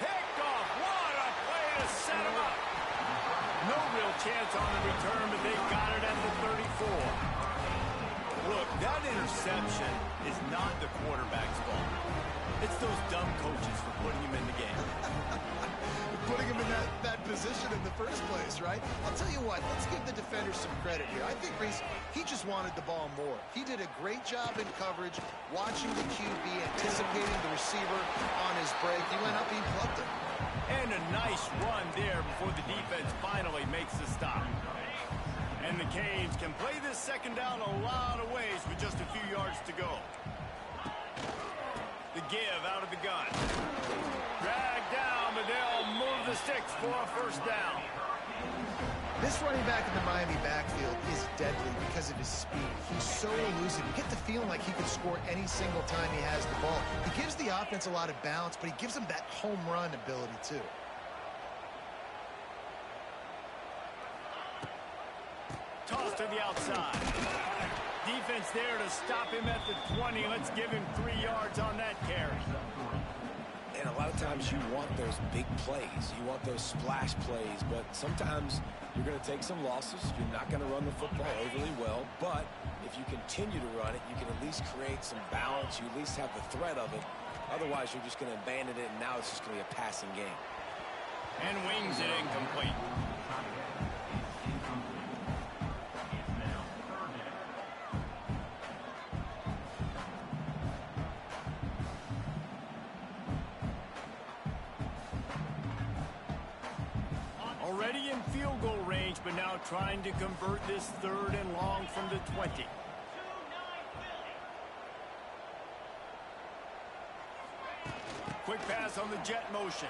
Picked off. What a play to set him up. No real chance on the return, but they got it at the 34. Look, that interception is not the quarterback's fault. It's those dumb coaches for putting him in the game. Putting him in that position in the first place, right? I'll tell you what, let's give the defender some credit here. I think, Reese, he just wanted the ball more. He did a great job in coverage, watching the QB, anticipating the receiver on his break. He went up, he plucked him. And a nice run there before the defense finally makes the stop. And the Canes can play this second down a lot of ways with just a few yards to go. The give out of the gun. Dragged down, but they'll move the sticks for a first down. This running back in the Miami backfield is deadly because of his speed. He's so elusive. You get the feeling like he could score any single time he has the ball. He gives the offense a lot of balance, but he gives them that home run ability too. Toss to the outside. Defense there to stop him at the 20. Let's give him 3 yards on that carry. And a lot of times you want those big plays. You want those splash plays, but sometimes you're going to take some losses. You're not going to run the football overly well, but if you continue to run it, you can at least create some balance. You at least have the threat of it. Otherwise, you're just going to abandon it, and now it's just going to be a passing game. And wings it incomplete. Already in field goal range, but now trying to convert this 3rd and long from the 20. Quick pass on the jet motion.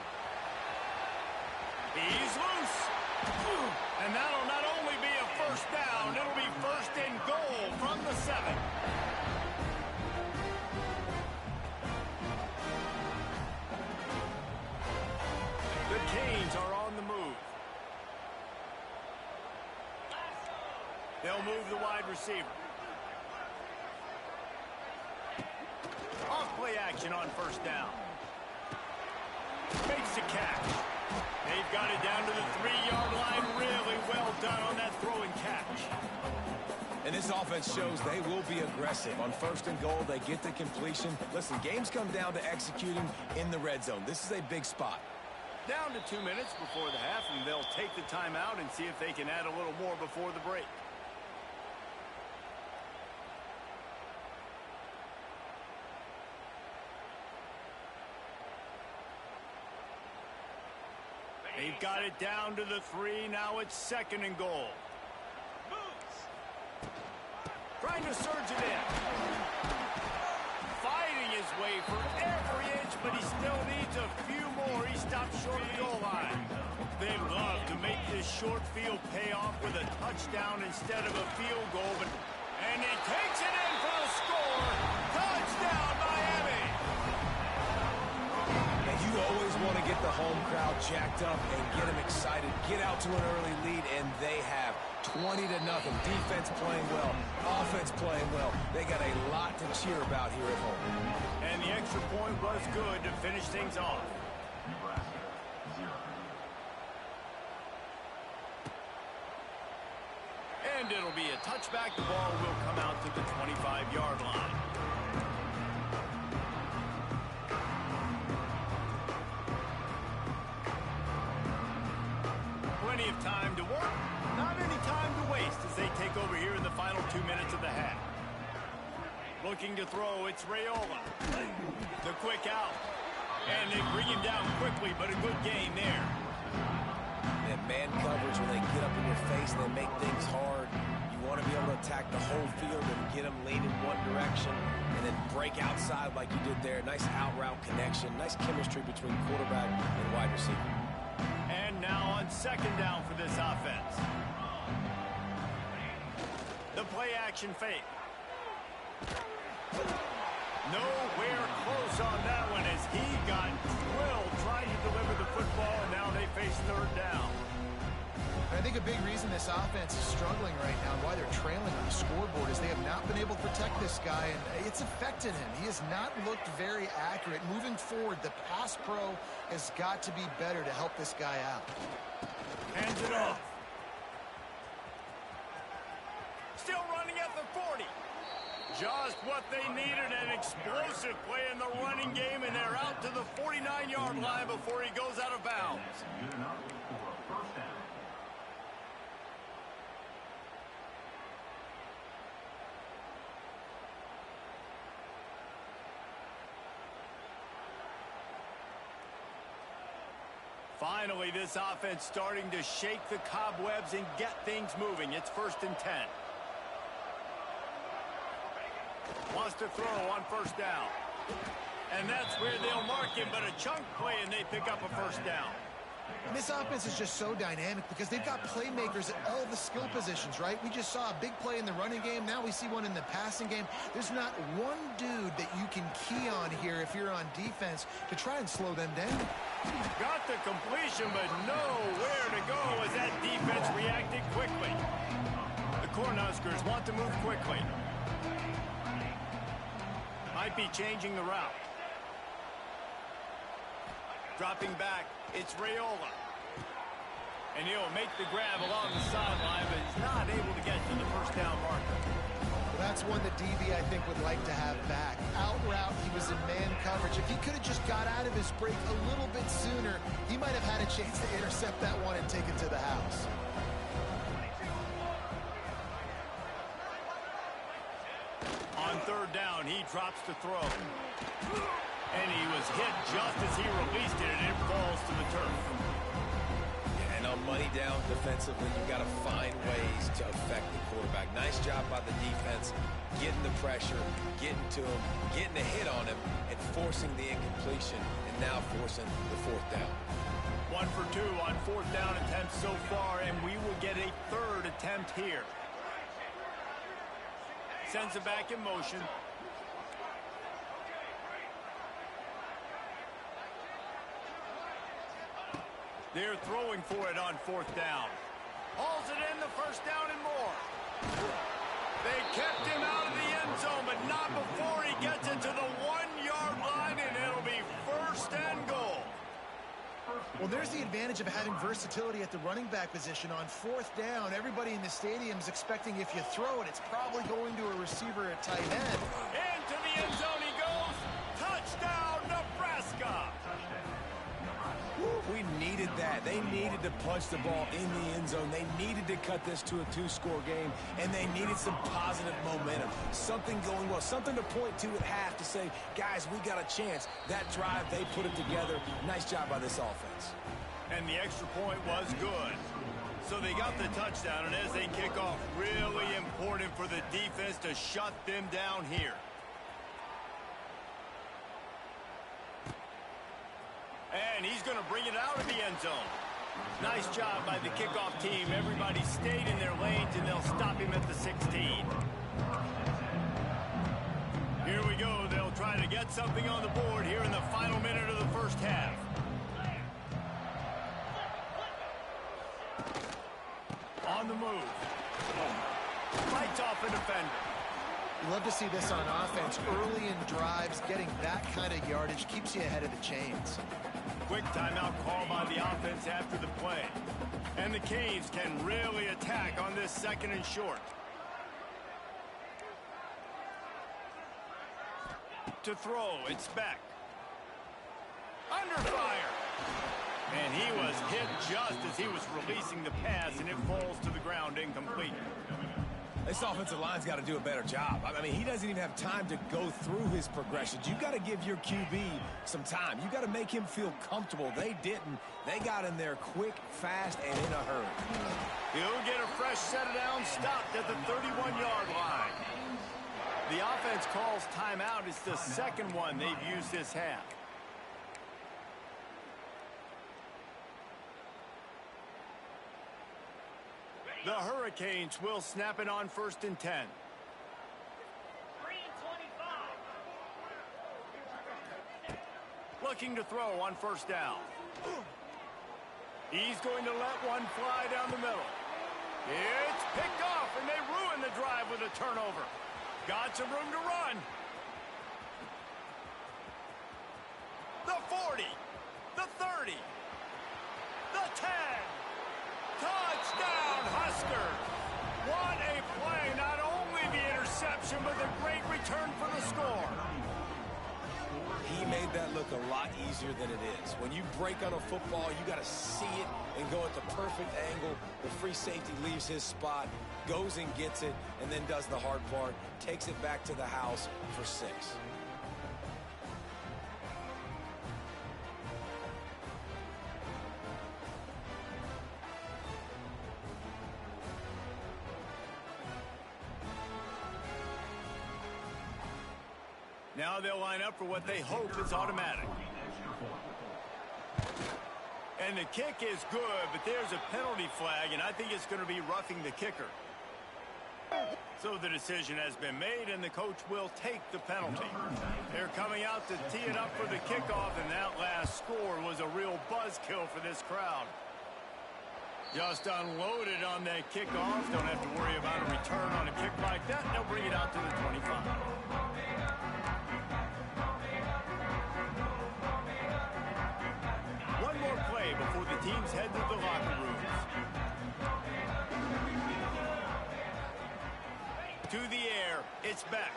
He's loose. And that'll not only be a first down, it'll be 1st and goal from the 7. The Canes are on the move. They'll move the wide receiver. Off play action on first down. Makes the catch. They've got it down to the 3-yard line. Really well done on that throw and catch. And this offense shows they will be aggressive. On 1st and goal, they get the completion. Listen, games come down to executing in the red zone. This is a big spot. Down to 2 minutes before the half, and they'll take the timeout and see if they can add a little more before the break. They've got it down to the 3. Now it's 2nd and goal. Trying to surge it in. Fighting his way for every inch, but he still needs a few more. He stopped short of the goal line. They love to make this short field pay off with a touchdown instead of a field goal. And he takes it in for the score. Touchdown, Miami! And you always want to get the home crowd jacked up and get them excited. Get out to an early lead, and they have. 20-0. Defense playing well. Offense playing well. They got a lot to cheer about here at home. And the extra point was good to finish things off. Nebraska, 0. And it'll be a touchback. The ball will come out to the 25-yard line. Plenty of time to work. Not any time to waste as they take over here in the final 2 minutes of the half. Looking to throw, it's Raiola. The quick out. And they bring him down quickly, but a good gain there. And man coverage, when they get up in your face and they make things hard, you want to be able to attack the whole field and get them leaning one direction and then break outside like you did there. Nice out route connection. Nice chemistry between quarterback and wide receiver. And now on 2nd down for this offense. The play action fake. Nowhere close on that one as he got drilled trying to deliver the football, and now they face 3rd down. I think a big reason this offense is struggling right now and why they're trailing on the scoreboard is they have not been able to protect this guy, and it's affected him. He has not looked very accurate. Moving forward, the pass pro has got to be better to help this guy out. Hands it off. Still running at the 40. Just what they needed, an explosive play in the running game, and they're out to the 49-yard line before he goes out of bounds. Good enough for a 1st down. Finally, this offense starting to shake the cobwebs and get things moving. It's 1st and 10. Wants to throw on 1st down. And that's where they'll mark him, but a chunk play, and they pick up a 1st down. And this offense is just so dynamic because they've got playmakers at all the skill positions, right? We just saw a big play in the running game. Now we see one in the passing game. There's not one dude that you can key on here if you're on defense to try and slow them down. Got the completion, but nowhere to go as that defense reacted quickly. The Cornhuskers want to move quickly. Might be changing the route. Dropping back, it's Raiola. And he'll make the grab along the sideline, but he's not able to get to the 1st down marker. Well, that's one that DB, I think, would like to have back. Out route, he was in man coverage. If he could have just got out of his break a little bit sooner, he might have had a chance to intercept that one and take it to the house. On 3rd down, he drops to throw. And he was hit just as he released it, and it falls to the turf. And on money down defensively, you've got to find ways to affect the quarterback. Nice job by the defense, getting the pressure, getting to him, getting a hit on him, and forcing the incompletion, and now forcing the 4th down. 1 for 2 on 4th down attempts so far, and we will get a 3rd attempt here. Sends it back in motion. They're throwing for it on 4th down. Hauls it in, the 1st down and more. They kept him out of the end zone, but not before he gets it to the 1-yard line, and it'll be 1st and goal. Well, there's the advantage of having versatility at the running back position. On fourth down, everybody in the stadium is expecting if you throw it, it's probably going to a receiver at tight end. Into the end zone he goes. Touchdown, Nebraska. We needed that. They needed to punch the ball in the end zone. They needed to cut this to a two-score game, and they needed some positive momentum. Something going well, something to point to at half to say, guys, we got a chance. That drive, they put it together. Nice job by this offense. And the extra point was good. So they got the touchdown, and as they kick off, really important for the defense to shut them down here. And he's going to bring it out of the end zone. Nice job by the kickoff team. Everybody stayed in their lanes, and they'll stop him at the 16. Here we go. They'll try to get something on the board here in the final minute of the first half. On the move. Fights off a defender. You love to see this on offense. Early in drives, getting that kind of yardage keeps you ahead of the chains. Quick timeout call by the offense after the play. And the Canes can really attack on this second and short. To throw, it's Beck. Under fire. And he was hit just as he was releasing the pass, and it falls to the ground incomplete. This offensive line's got to do a better job. I mean, he doesn't even have time to go through his progressions. You got to give your QB some time. You got to make him feel comfortable. They didn't. They got in there quick, fast, and in a hurry. He'll get a fresh set down, stopped at the 31-yard line. The offense calls timeout. It's the second one they've used this half. The Hurricanes will snap it on 1st and 10. 3:25. Looking to throw on 1st down. He's going to let one fly down the middle. It's picked off, and they ruin the drive with a turnover. Got some room to run. The 40. The 30. The 10. Touchdown, Huskers! What a play! Not only the interception, but the great return for the score. He made that look a lot easier than it is. When you break on a football, you got to see it and go at the perfect angle. The free safety leaves his spot, goes and gets it, and then does the hard part, takes it back to the house for 6. Now they'll line up for what they hope is automatic. And the kick is good, but there's a penalty flag, and I think it's going to be roughing the kicker. So the decision has been made, and the coach will take the penalty. They're coming out to tee it up for the kickoff, and that last score was a real buzzkill for this crowd. Just unloaded on that kickoff. Don't have to worry about a return on a kick like that. They'll bring it out to the 25. One more play before the teams head to the locker rooms. To the air, it's Beck.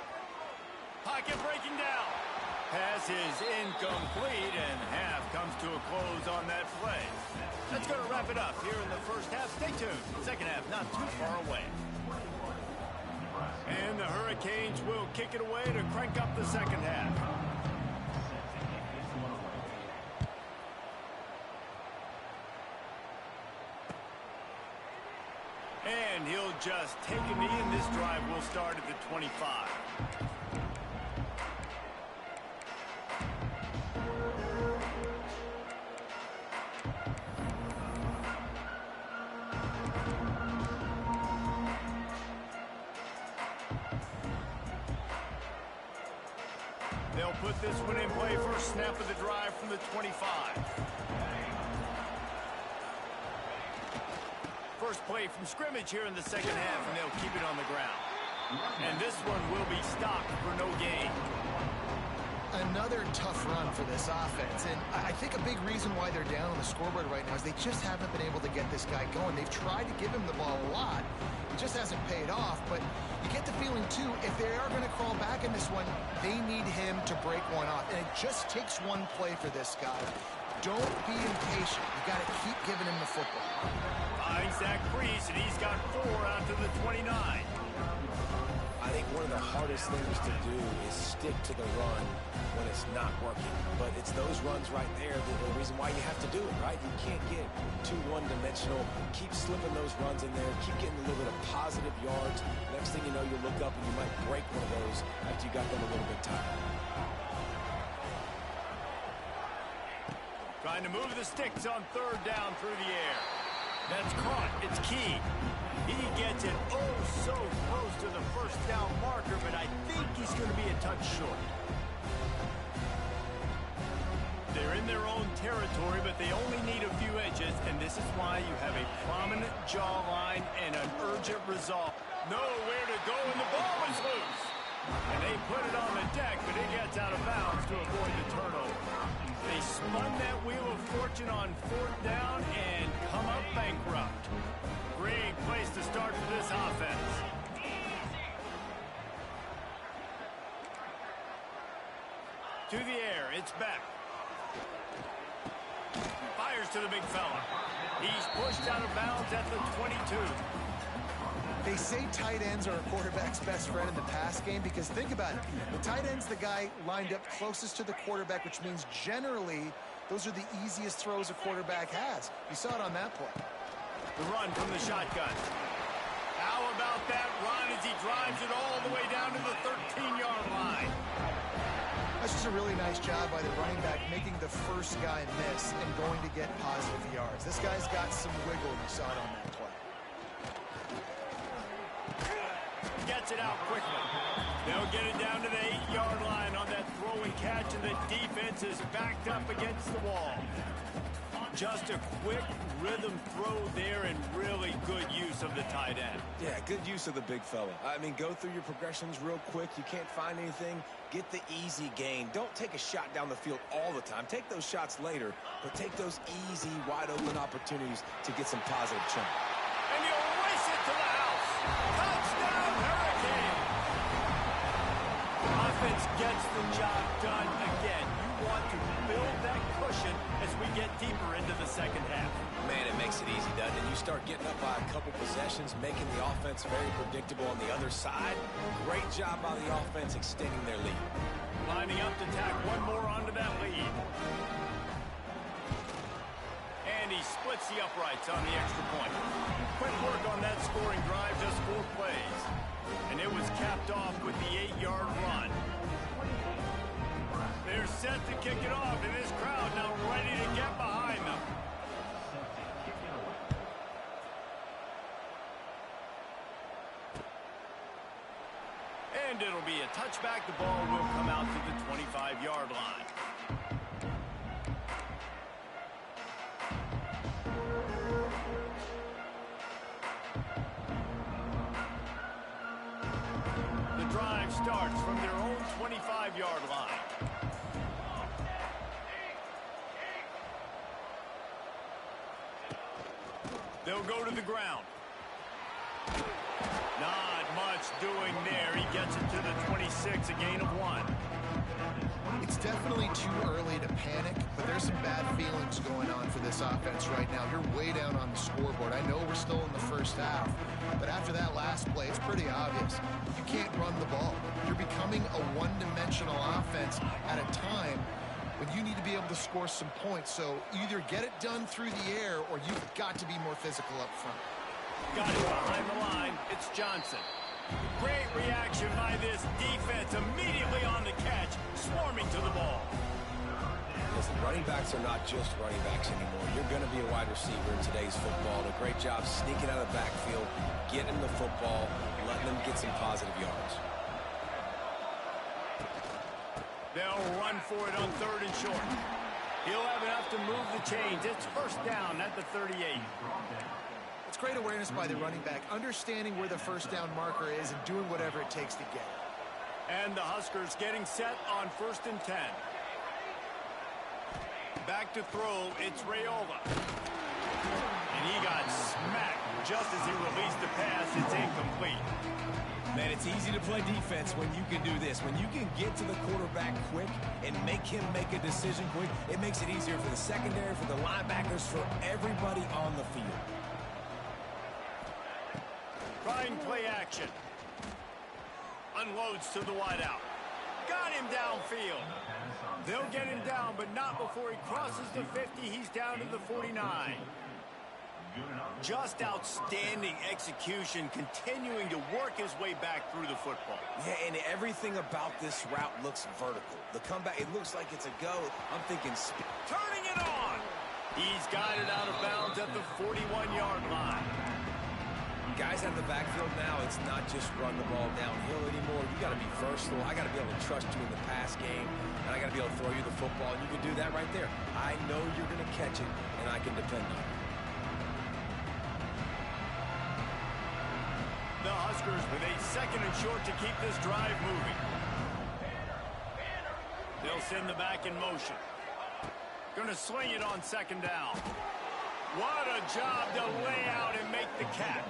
Pocket breaking down. Pass is incomplete, and half comes to a close on that play. That's going to wrap it up here in the first half. Stay tuned. Second half not too far away. And the Hurricanes will kick it away to crank up the second half. And he'll just take a knee, and this drive will start at the 25. They'll put this one in play. First snap of the drive from the 25. First play from scrimmage here in the second half, and they'll keep it on the ground. And this one will be stopped for no gain. Another tough run for this offense, and I think a big reason why they're down on the scoreboard right now is they just haven't been able to get this guy going. They've tried to give him the ball a lot. It just hasn't paid off, but you get the feeling, too, if they are going to crawl back in this one, they need him to break one off, and it just takes one play for this guy. Don't be impatient. You got to keep giving him the football. Finds that crease, and he's got 4 out to the 29. I think one of the hardest things to do is stick to the run when it's not working. But it's those runs right there that are the reason why you have to do it, right? You can't get too one-dimensional. Keep slipping those runs in there. Keep getting a little bit of positive yards. Next thing you know, you look up and you might break one of those after you got them a little bit tired. Trying to move the sticks on 3rd down through the air. That's caught. It's Key. He gets it so close to the 1st down marker, but I think he's going to be a touch short. They're in their own territory, but they only need a few inches, and this is why you have a prominent jawline and an urgent resolve. Nowhere to go, and the ball is loose. And they put it on the deck, but it gets out of bounds to avoid the turnover. They spun that wheel of fortune on 4th down and come up bankrupt. Great place to start for this offense. To the air, it's Beck. Fires to the big fella. He's pushed out of bounds at the 22. They say tight ends are a quarterback's best friend in the pass game because think about it. The tight end's the guy lined up closest to the quarterback, which means generally those are the easiest throws a quarterback has. You saw it on that play. The run from the shotgun. How about that run as he drives it all the way down to the 13-yard line? That's just a really nice job by the running back making the first guy miss and going to get positive yards. This guy's got some wiggle, and you saw it on that play. Gets it out quickly. They'll get it down to the 8-yard line on that throw and catch, and the defense is backed up against the wall. Just a quick rhythm throw there and really good use of the tight end. Yeah, good use of the big fella. I mean, go through your progressions real quick. You can't find anything. Get the easy gain. Don't take a shot down the field all the time. Take those shots later, but take those easy, wide-open opportunities to get some positive chunk. And he'll race it to the house. Touchdown, Hurricane! Offense gets the job done again. You want to build that cushion as we get deeper into the second half. Man, it makes it easy, doesn't it? You start getting up by a couple possessions, making the offense very predictable on the other side. Great job by the offense extending their lead. Lining up to tack one more onto that lead. And he splits the uprights on the extra point. Quick work on that scoring drive, just 4 plays. And it was capped off with the 8-yard run. They're set to kick it off, and this crowd now ready to get behind them. And it'll be a touchback. The ball will come out to the 25-yard line. The drive starts from their own 25-yard line. They'll go to the ground. Not much doing there. He gets it to the 26, a gain of 1. It's definitely too early to panic, but there's some bad feelings going on for this offense right now. You're way down on the scoreboard. I know we're still in the first half, but after that last play, it's pretty obvious. You can't run the ball. You're becoming a one-dimensional offense at a time when you need to be able to score some points. So either get it done through the air or you've got to be more physical up front. Got it behind the line. It's Johnson. Great reaction by this defense. Immediately on the catch, swarming to the ball. Listen, running backs are not just running backs anymore. You're going to be a wide receiver in today's football. A great job sneaking out of the backfield, getting the football, letting them get some positive yards. They'll run for it on 3rd and short. He'll have enough to move the chains. It's 1st down at the 38. It's great awareness by the running back, understanding where the 1st down marker is and doing whatever it takes to get it. And the Huskers getting set on 1st and 10. Back to throw, it's Raiola. And he got smacked just as he released the pass. It's incomplete. Man, it's easy to play defense when you can do this. When you can get to the quarterback quick and make him make a decision quick, it makes it easier for the secondary, for the linebackers, for everybody on the field. Trying play action. Unloads to the wideout. Got him downfield. They'll get him down, but not before he crosses the 50. He's down to the 49. Just outstanding execution, continuing to work his way back through the football. Yeah, and everything about this route looks vertical. The comeback, it looks like it's a go. I'm thinking speed. Turning it on. He's got it out of bounds at the 41-yard line. Guys out of the backfield now, it's not just run the ball downhill anymore. You got to be versatile. I got to be able to trust you in the pass game, and I got to be able to throw you the football, and you can do that right there. I know you're going to catch it, and I can depend on it. The Huskers with a 2nd and short to keep this drive moving. They'll send the back in motion. Going to sling it on 2nd down. What a job to lay out and make the catch.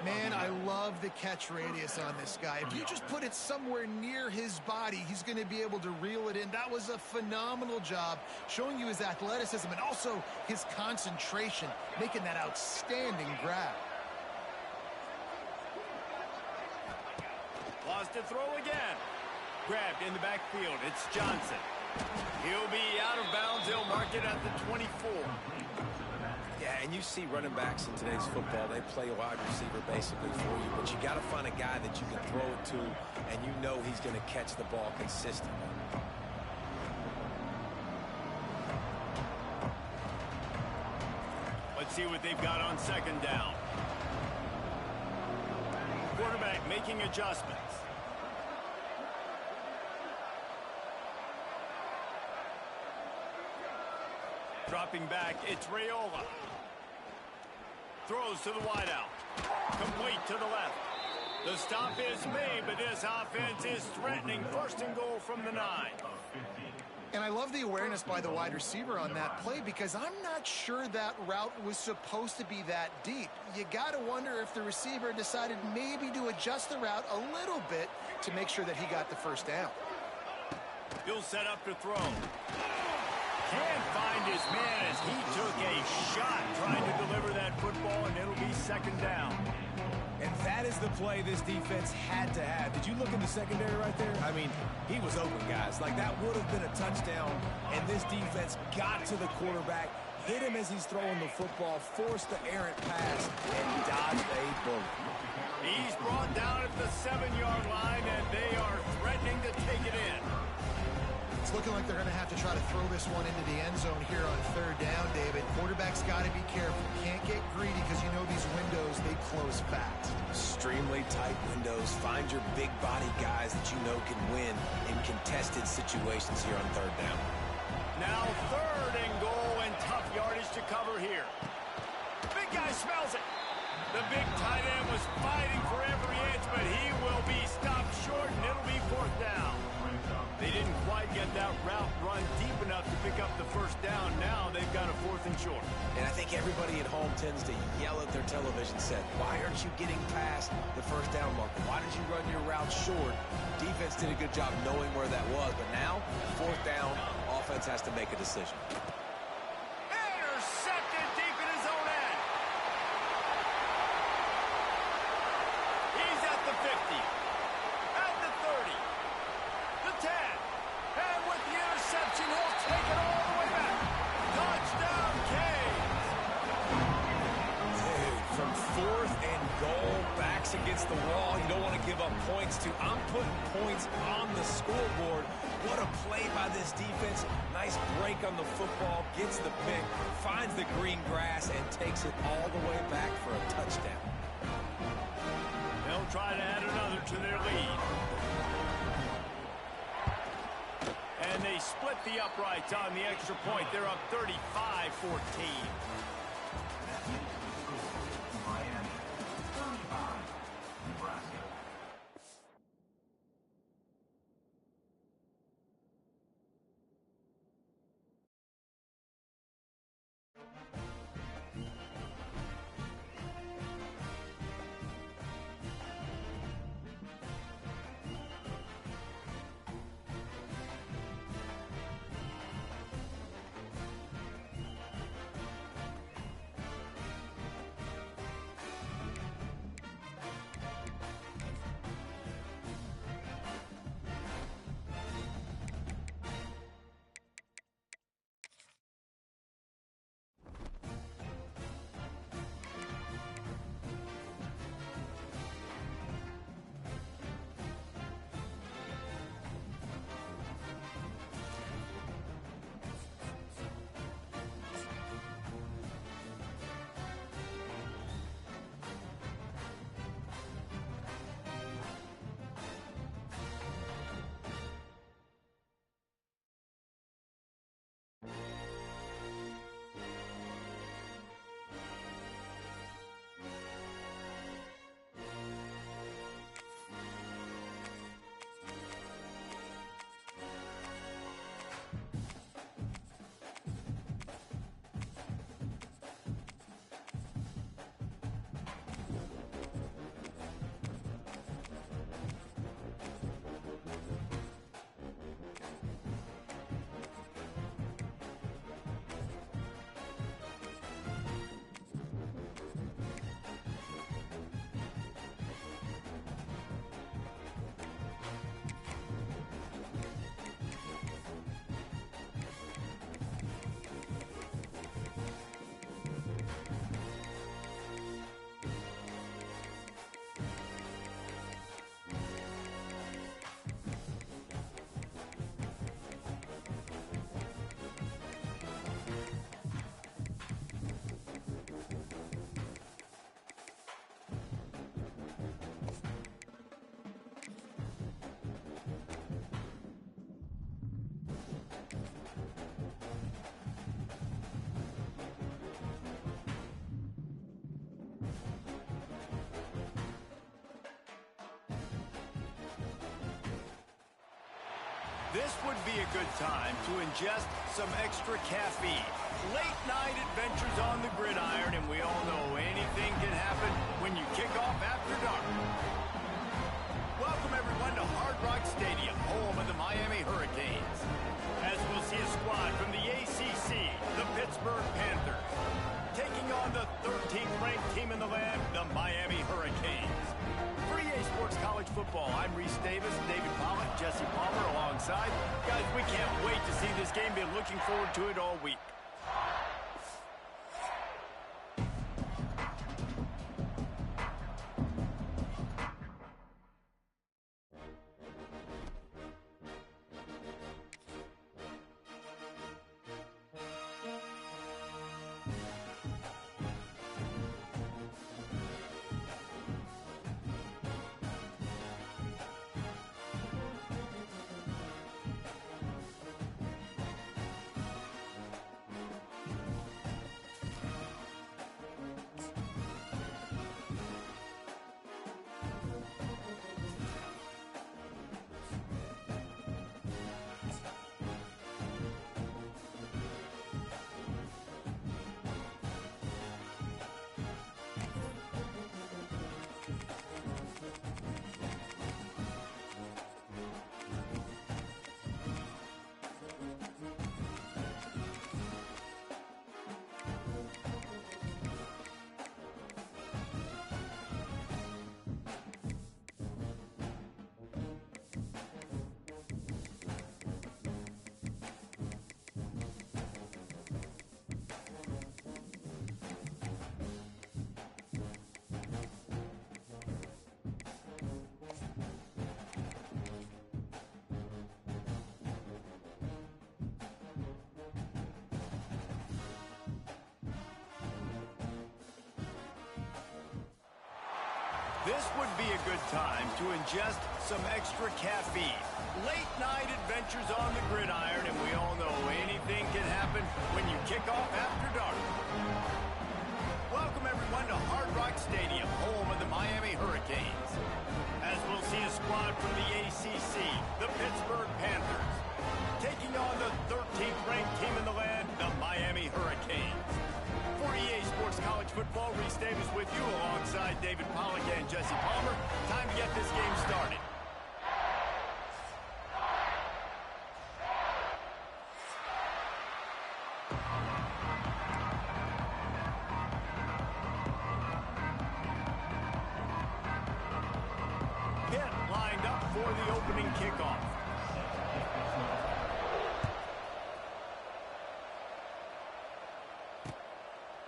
Man, I love the catch radius on this guy. If you just put it somewhere near his body, he's going to be able to reel it in. That was a phenomenal job, showing you his athleticism and also his concentration, making that outstanding grab. Lost to throw again. Grabbed in the backfield. It's Johnson. He'll be out of bounds. They'll mark it at the 24. Yeah, and you see running backs in today's football, they play a wide receiver basically for you, but you got to find a guy that you can throw it to, and you know he's going to catch the ball consistently. Let's see what they've got on 2nd down. Quarterback making adjustments. Dropping back, it's Raiola. Throws to the wideout. Complete to the left. The stop is made, but this offense is threatening 1st and goal from the 9. And I love the awareness by the wide receiver on that play because I'm not sure that route was supposed to be that deep. You got to wonder if the receiver decided maybe to adjust the route a little bit to make sure that he got the 1st down. He'll set up to throw. Can't find his man as he took a shot trying to deliver that football, and it'll be 2nd down. And that is the play this defense had to have. Did you look in the secondary right there? I mean, he was open, guys. Like, that would have been a touchdown, and this defense got to the quarterback, hit him as he's throwing the football, forced the errant pass, and dodged a bullet. He's brought down at the 7-yard line, and they are threatening to take it in. It's looking like they're going to have to try to throw this one into the end zone here on 3rd down, David. Quarterback's got to be careful. Can't get greedy because you know these windows, they close fast. Extremely tight windows. Find your big body guys that you know can win in contested situations here on 3rd down. Now 3rd and goal and tough yardage to cover here. Big guy smells it. The big tight end was fighting for every inch, but he will be stopped short, and it'll be 4th down. They didn't quite get that route run deep enough to pick up the 1st down. Now they've got a 4th and short. And I think everybody at home tends to yell at their television set, why aren't you getting past the 1st down marker? Why did you run your route short? Defense did a good job knowing where that was, but now, 4th down, offense has to make a decision. Intercepted deep in his own end. He's at the 50, at the 30, the 10, and with the interception, he'll take it all the way back. Touchdown, Canes. Dude, from 4th and goal, backs against the wall, you don't want to give up points to. I'm putting points on the scoreboard. What a play by this defense. Nice break on the football, gets the pick, finds the green grass, and takes it all the way back for a touchdown. They'll try to add another to their lead. And they split the uprights on the extra point. They're up 35-14. This would be a good time to ingest some extra caffeine. Late night adventures on the gridiron, and we all know anything can happen when you kick off after dark. Welcome everyone to Hard Rock Stadium, home of the Miami Hurricanes. As we'll see a squad from the ACC, the Pittsburgh Panthers, taking on the 13th ranked team in the land, the Miami Hurricanes. For EA Sports College Football, I'm Reese Davis, David Pollock, Jesse Palmer alongside. Guys, we can't wait to see this game. Been looking forward to it all week. This would be a good time to ingest some extra caffeine. Late night adventures on the gridiron, and we all know anything can happen when you kick off after dark. Welcome everyone to Hard Rock Stadium, home of the Miami Hurricanes. As we'll see a squad from the ACC, the Pittsburgh Panthers, taking on the 13th ranked team in the land, the Miami Hurricanes. For EA Sports College Football, Reese Davis with you alongside David Pollock and Jesse Palmer. Time to get this game started. Pitt lined up for the opening kickoff.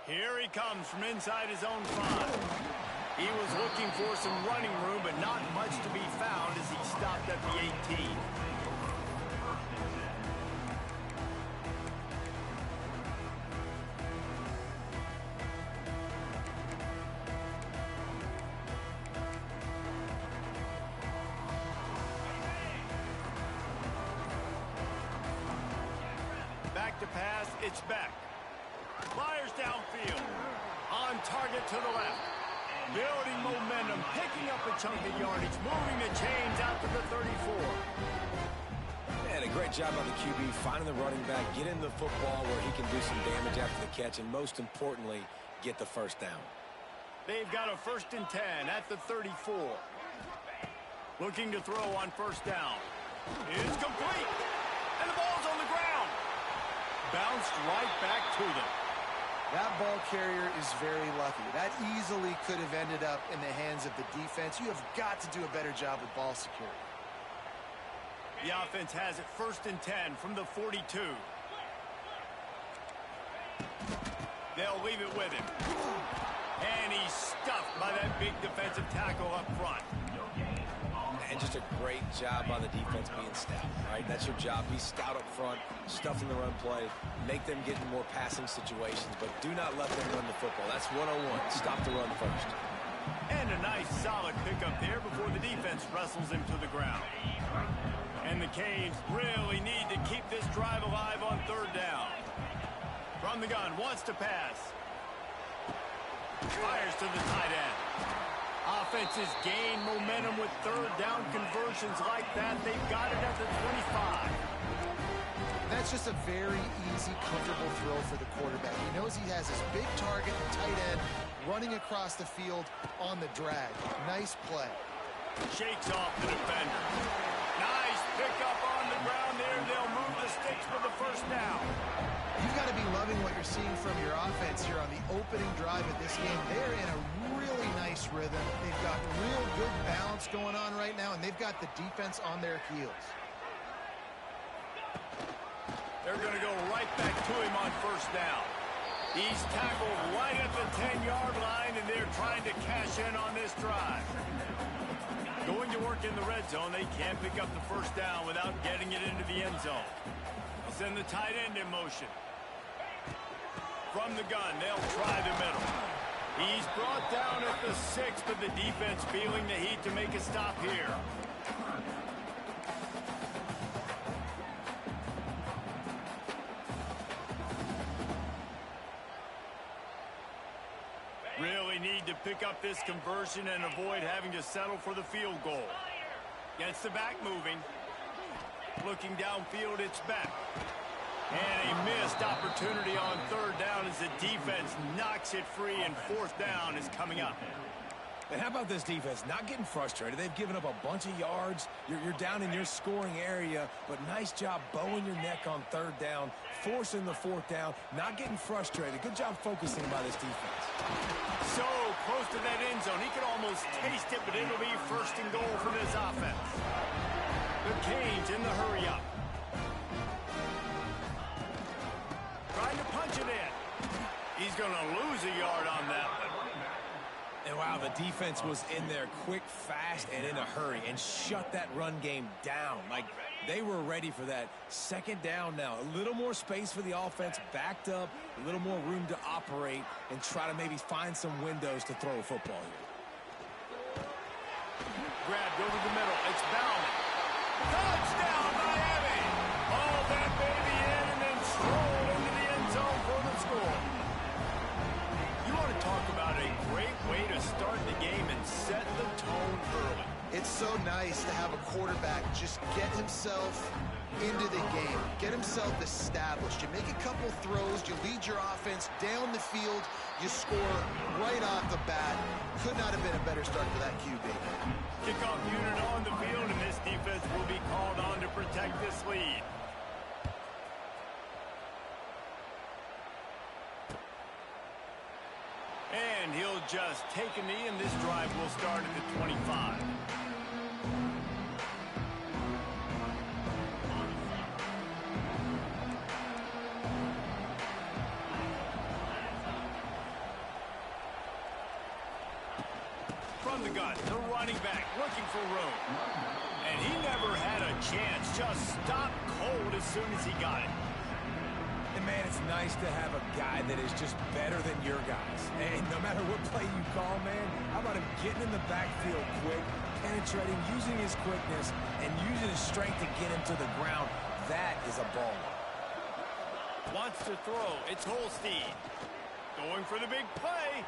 Here he comes from inside his own 5. He was looking for some running room, but not much to be found as he stopped at the 18. Back to pass, it's Beck. Fires downfield. On target to the left. Building momentum, picking up a chunk of yardage, moving the chains out to the 34. And a great job on the QB, finding the running back, getting the football where he can do some damage after the catch, and most importantly, get the first down. They've got a 1st and 10 at the 34. Looking to throw on 1st down. It's complete. And the ball's on the ground. Bounced right back to them. That ball carrier is very lucky. That easily could have ended up in the hands of the defense. You have got to do a better job with ball security. The offense has it 1st and 10 from the 42. They'll leave it with him. And he's stuffed by that big defensive tackle up front. And just a great job by the defense being stout, right? That's your job. Be stout up front, stuff in the run play, make them get in more passing situations, but do not let them run the football. That's 101. Stop the run first. And a nice solid pickup there before the defense wrestles him to the ground. And the Canes really need to keep this drive alive on 3rd down. From the gun, wants to pass. Fires to the tight end. Offenses gain momentum with 3rd down conversions like that. They've got it at the 25. It's just a very easy, comfortable throw for the quarterback. He knows he has his big target, the tight end, running across the field on the drag. Nice play. Shakes off the defender. Nice pickup on the ground there. They'll move the sticks for the first down. You've got to be loving what you're seeing from your offense here on the opening drive of this game. They're in a really nice rhythm. They've got real good balance going on right now, and they've got the defense on their heels. They're going to go right back to him on first down. He's tackled right at the 10-yard line, and they're trying to cash in on this drive. Going to work in the red zone, they can't pick up the first down without getting it into the end zone. They'll send the tight end in motion. From the gun, they'll try the middle. He's brought down at the 6, but the defense feeling the heat to make a stop here. Really need to pick up this conversion and avoid having to settle for the field goal. Gets the back moving. Looking downfield, it's back. And a missed opportunity on third down as the defense knocks it free, and fourth down is coming up. And how about this defense? Not getting frustrated. They've given up a bunch of yards. You're down in your scoring area, but nice job bowing your neck on third down, forcing the fourth down, not getting frustrated. Good job focusing by this defense. So close to that end zone. He could almost taste it, but it'll be first and goal for this offense. The Canes in the hurry up. Trying to punch it in. He's going to lose a yard on that one. And wow, the defense was in there quick, fast, and in a hurry and shut that run game down. Like, they were ready for that. Second down now. A little more space for the offense, backed up, a little more room to operate and try to maybe find some windows to throw a football here. Grab, go to the middle. It's Bauman. Touchdown, Miami! All that baby in and then stroll into the end zone for the score. You want to talk about a great way to start the game and set the tone early. It's so nice to have a quarterback just get himself into the game, get himself established. You make a couple throws, you lead your offense down the field, you score right off the bat. Could not have been a better start for that QB. Kickoff unit on the field, and this defense will be called on to protect this lead. And he'll just take a knee, and this drive will start at the 25. From the gun, the running back looking for room. And he never had a chance, just stopped cold as soon as he got it. And, man, it's nice to have a guy that is just better than your guys. And no matter what play you call, man, how about him getting in the backfield quick, penetrating, using his quickness, and using his strength to get him to the ground? That is a ball. Wants to throw. It's Holstein. Going for the big play.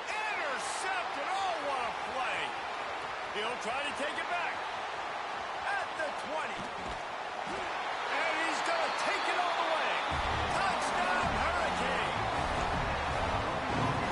Intercepted. Oh, what a play. He'll try to take it back. At the 20. And he's going to take it all the way. Touchdown, Hurricane.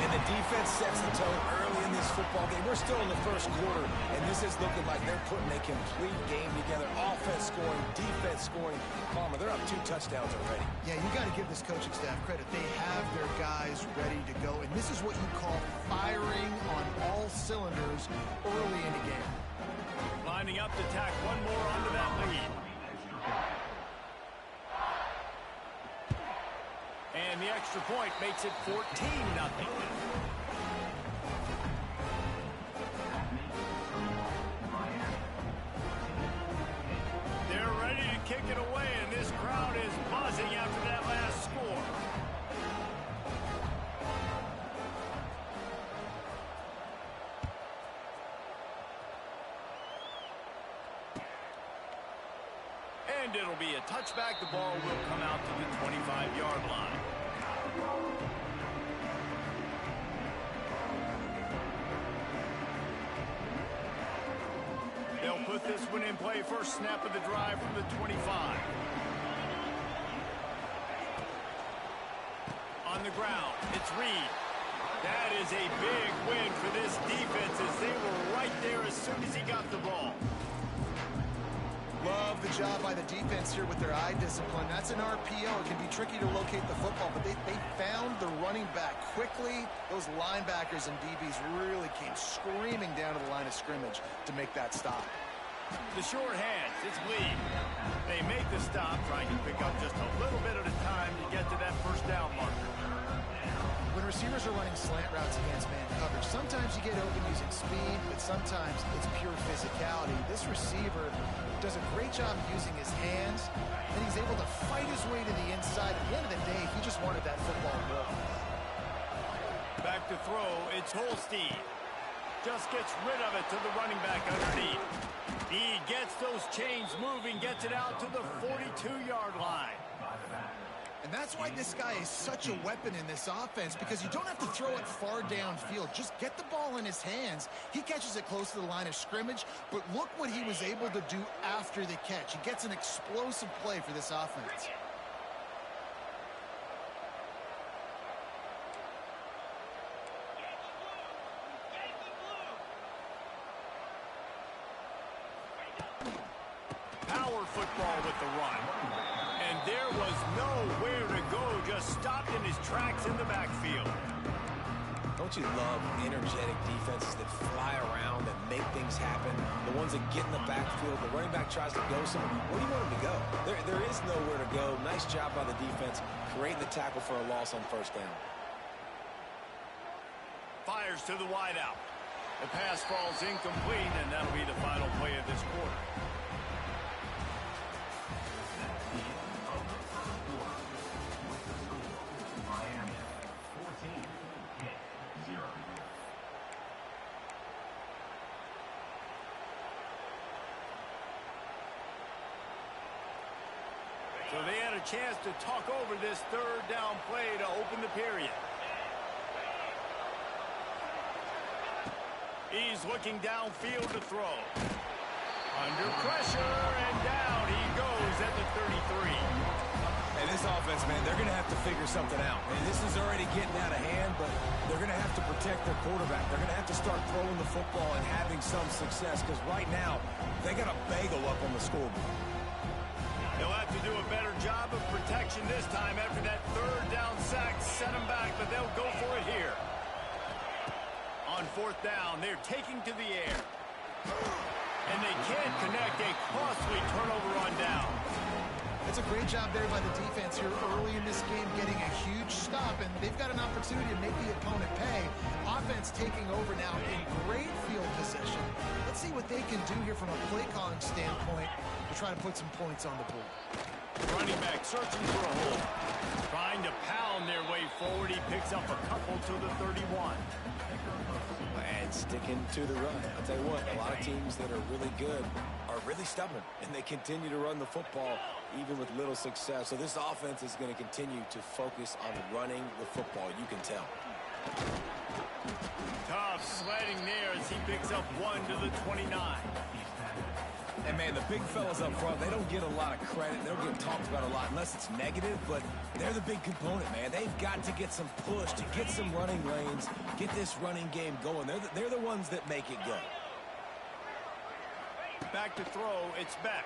And the defense sets the tone early in this football game. We're still in the first quarter, and this is looking like they're putting a complete game together. Offense scoring, defense scoring. Palmer, they're up 2 touchdowns already. Yeah, you got to give this coaching staff credit. They have their guys ready to go, and this is what you call firing on all cylinders early in the game. Lining up to tack one more onto that lead. And the extra point makes it 14-0. They're ready to kick it away, and this crowd is buzzing after that last score. And it'll be a touchback. The ball will come out to the 25-yard line. They'll put this one in play. First snap of the drive from the 25. on the ground. It's Reed. That is a big win for this defense as they were right there as soon as he got the ball. Love the job by the defense here with their eye discipline. That's an RPO. It can be tricky to locate the football, but they found the running back quickly. Those linebackers and DBs really came screaming down to the line of scrimmage to make that stop. The short hands, it's Lee. They make the stop, trying to pick up just a little bit at a time to get to that first down marker. When receivers are running slant routes against man coverage, sometimes you get open using speed, but sometimes it's pure physicality. This receiver does a great job using his hands, and he's able to fight his way to the inside. At the end of the day, he just wanted that football ball. Back to throw, it's Holstein. Just gets rid of it to the running back underneath. He gets those chains moving, gets it out to the 42-yard line. And that's why this guy is such a weapon in this offense, because you don't have to throw it far downfield. Just get the ball in his hands. He catches it close to the line of scrimmage, but look what he was able to do after the catch. He gets an explosive play for this offense. Power football with the run. And there was nowhere to go, just stopped in his tracks in the backfield. Don't you love energetic defenses that fly around and make things happen? The ones that get in the backfield, the running back tries to go somewhere. Where do you want him to go? There is nowhere to go. Nice job by the defense, creating the tackle for a loss on first down. Fires to the wideout. The pass falls incomplete, and that'll be the final play of this quarter. So they had a chance to talk over this third down play to open the period. He's looking downfield to throw. Under pressure, and down he goes at the 33. And this offense, man, they're going to have to figure something out. And this is already getting out of hand, but they're going to have to protect their quarterback. They're going to have to start throwing the football and having some success, because right now they got a bagel up on the scoreboard. They'll have to do a better job of protection this time after that third down sack set them back, but they'll go for it here. On fourth down, they're taking to the air. And they can't connect, a costly turnover on down. It's a great job there by the defense here early in this game, getting a huge stop, and they've got an opportunity to make the opponent pay. Offense taking over now in great field position. Let's see what they can do here from a play calling standpoint to try to put some points on the board. Running back searching for a hole. Trying to pound their way forward. He picks up a couple to the 31. And sticking to the run. I'll tell you what, a lot of teams that are really good are really stubborn, and they continue to run the football even with little success. So this offense is going to continue to focus on running the football, you can tell. Tough sledding there as he picks up one to the 29. And, man, the big fellas up front, they don't get a lot of credit. They don't get talked about a lot unless it's negative, but they're the big component, man. They've got to get some push, to get some running lanes, get this running game going. They're the ones that make it go. Back to throw, it's Beck.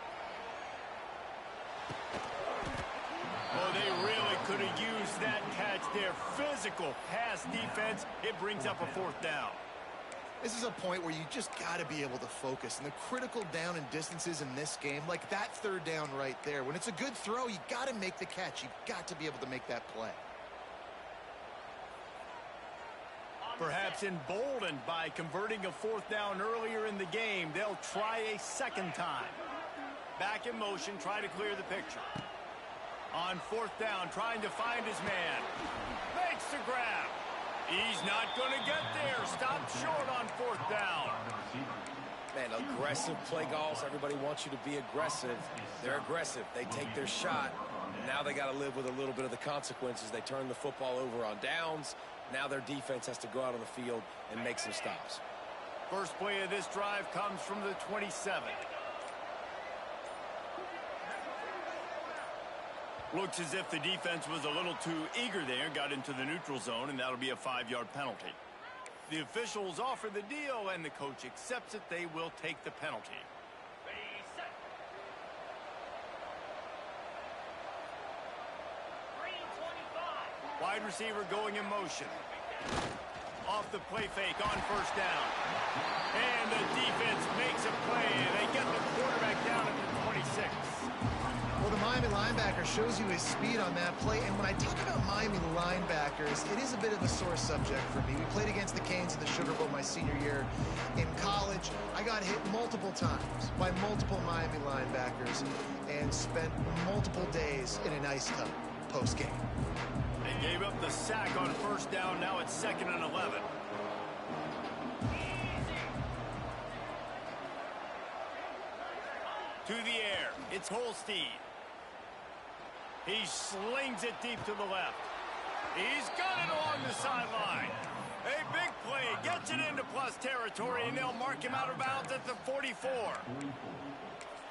Oh, they really could have used that catch there. Physical pass defense. It brings up a fourth down. This is a point where you just got to be able to focus. And the critical down and distances in this game, like that third down right there, when it's a good throw, you got to make the catch. You've got to be able to make that play. Perhaps emboldened by converting a fourth down earlier in the game, they'll try a second time. Back in motion, try to clear the picture. On fourth down, trying to find his man. Makes the grab. He's not going to get there. Stopped short on fourth down. Man, aggressive play calls. Everybody wants you to be aggressive. They're aggressive. They take their shot. Now they got to live with a little bit of the consequences. They turn the football over on downs. Now their defense has to go out on the field and make some stops. First play of this drive comes from the 27. Looks as if the defense was a little too eager there, got into the neutral zone, and that'll be a 5-yard penalty. The officials offer the deal, and the coach accepts it. They will take the penalty. Wide receiver going in motion. Off the play fake on first down. And the defense makes a play, and they get the quarterback down at the 26. Well, the Miami linebacker shows you his speed on that play. And when I talk about Miami linebackers, it is a bit of a sore subject for me. We played against the Canes in the Sugar Bowl my senior year in college. I got hit multiple times by multiple Miami linebackers and spent multiple days in an ice tub post-game. They gave up the sack on first down. Now it's 2nd and 11. To the air. It's Holstein. He slings it deep to the left. He's got it along the sideline. A big play. Gets it into plus territory, and they'll mark him out of bounds at the 44.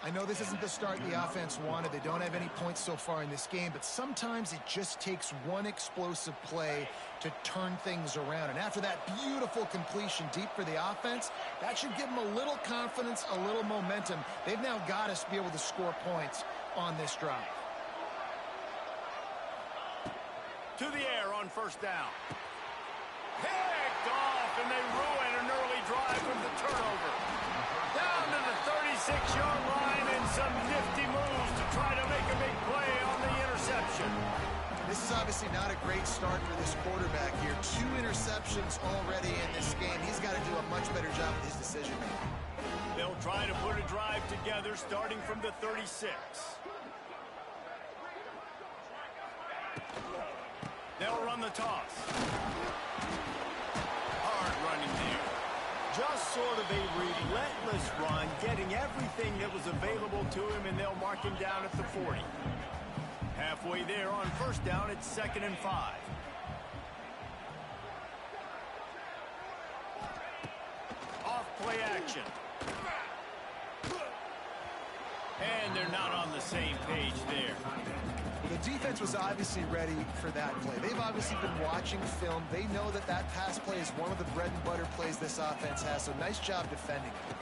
I know this isn't the start the offense wanted. They don't have any points so far in this game, but sometimes it just takes one explosive play to turn things around. And after that beautiful completion deep for the offense, that should give them a little confidence, a little momentum. They've now got to be able to score points on this drive. To the air on first down. Picked off, and they ruin an early drive with the turnover. Down to the 36-yard line, and some nifty moves to try to make a big play on the interception. This is obviously not a great start for this quarterback here. 2 interceptions already in this game. He's got to do a much better job with his decision-making. They'll try to put a drive together starting from the 36. They'll run the toss. Hard running there. Just sort of a relentless run, getting everything that was available to him, and they'll mark him down at the 40. Halfway there on first down, it's 2nd and 5. Off play action. And they're not on the same page there. The defense was obviously ready for that play. They've obviously been watching film. They know that that pass play is one of the bread and butter plays this offense has, so nice job defending it.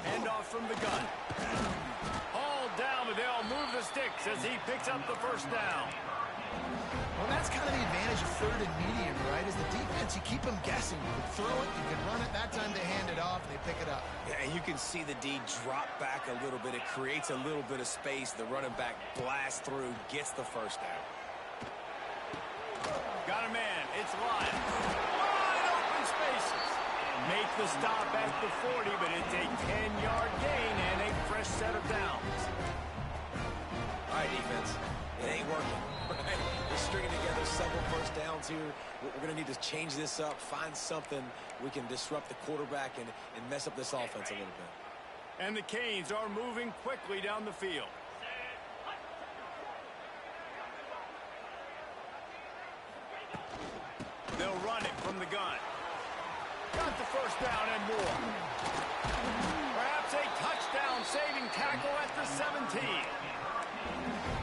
Hand off from the gun. All down, but they'll move the sticks as he picks up the first down. Well, that's kind of the advantage of 3rd and medium, right? Is the defense, you keep them guessing. You can throw it, you can run it. That time they hand it off, and they pick it up. Yeah, and you can see the D drop back a little bit. It creates a little bit of space. The running back blasts through, gets the first down. Got a man. It's Lyle. Wide open spaces. Make the stop at the 40, but it's a 10-yard gain and a fresh set of downs. All right, defense. It ain't working. Right? We're stringing together several first downs here. We're going to need to change this up, find something we can disrupt the quarterback and mess up this offense a little bit. And the Canes are moving quickly down the field. They'll run it from the gun. Got the first down and more. Perhaps a touchdown-saving tackle at the 17.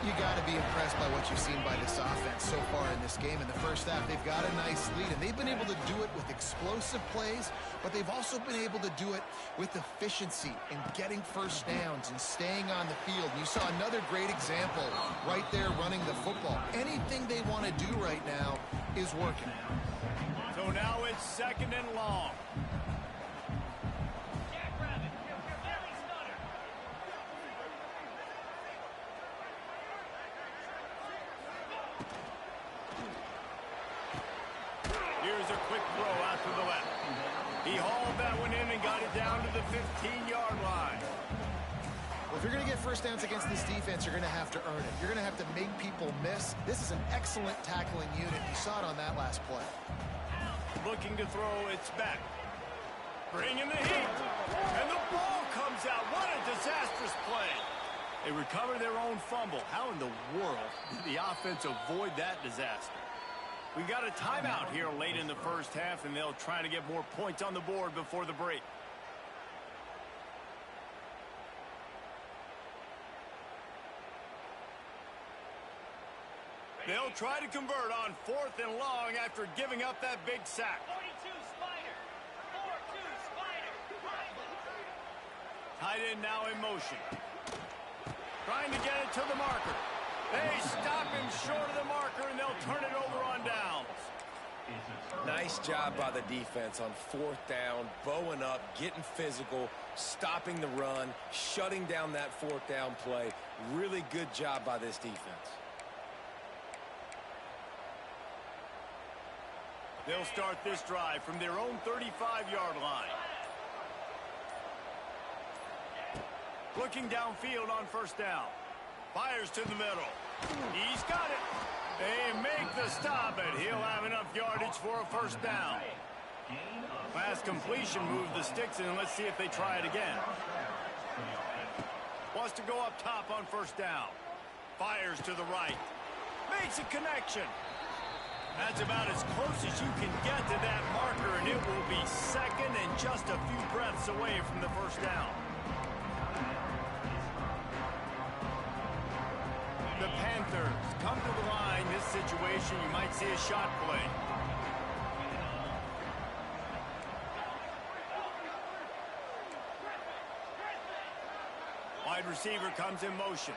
You got to be impressed by what you've seen by this offense so far in this game. In the first half, they've got a nice lead, and they've been able to do it with explosive plays, but they've also been able to do it with efficiency and getting first downs and staying on the field. You saw another great example right there running the football. Anything they want to do right now is working. So now it's 2nd and long. Here's a quick throw out to the left. He hauled that one in and got it down to the 15-yard line. Well, if you're going to get first downs against this defense, you're going to have to earn it. You're going to have to make people miss. This is an excellent tackling unit. You saw it on that last play. Looking to throw, it's back. Bringing the heat. And the ball comes out. What a disastrous play. They recover their own fumble. How in the world did the offense avoid that disaster? We got a timeout here late in the first half, and they'll try to get more points on the board before the break. They'll try to convert on 4th and long after giving up that big sack. 42 Spider. 4-2 Spider. Tight end now in motion. Trying to get it to the marker. They stop him short of the marker, and they'll turn it over on downs. Nice job by the defense on 4th down, bowing up, getting physical, stopping the run, shutting down that 4th down play. Really good job by this defense. They'll start this drive from their own 35-yard line. Looking downfield on 1st down. Fires to the middle. He's got it. They make the stop, and he'll have enough yardage for a 1st down. Last completion moved the sticks in, and let's see if they try it again. Wants to go up top on 1st down. Fires to the right. Makes a connection. That's about as close as you can get to that marker, and it will be 2nd and just a few breaths away from the 1st down. The Panthers come to the line. This situation, you might see a shot play. Wide receiver comes in motion.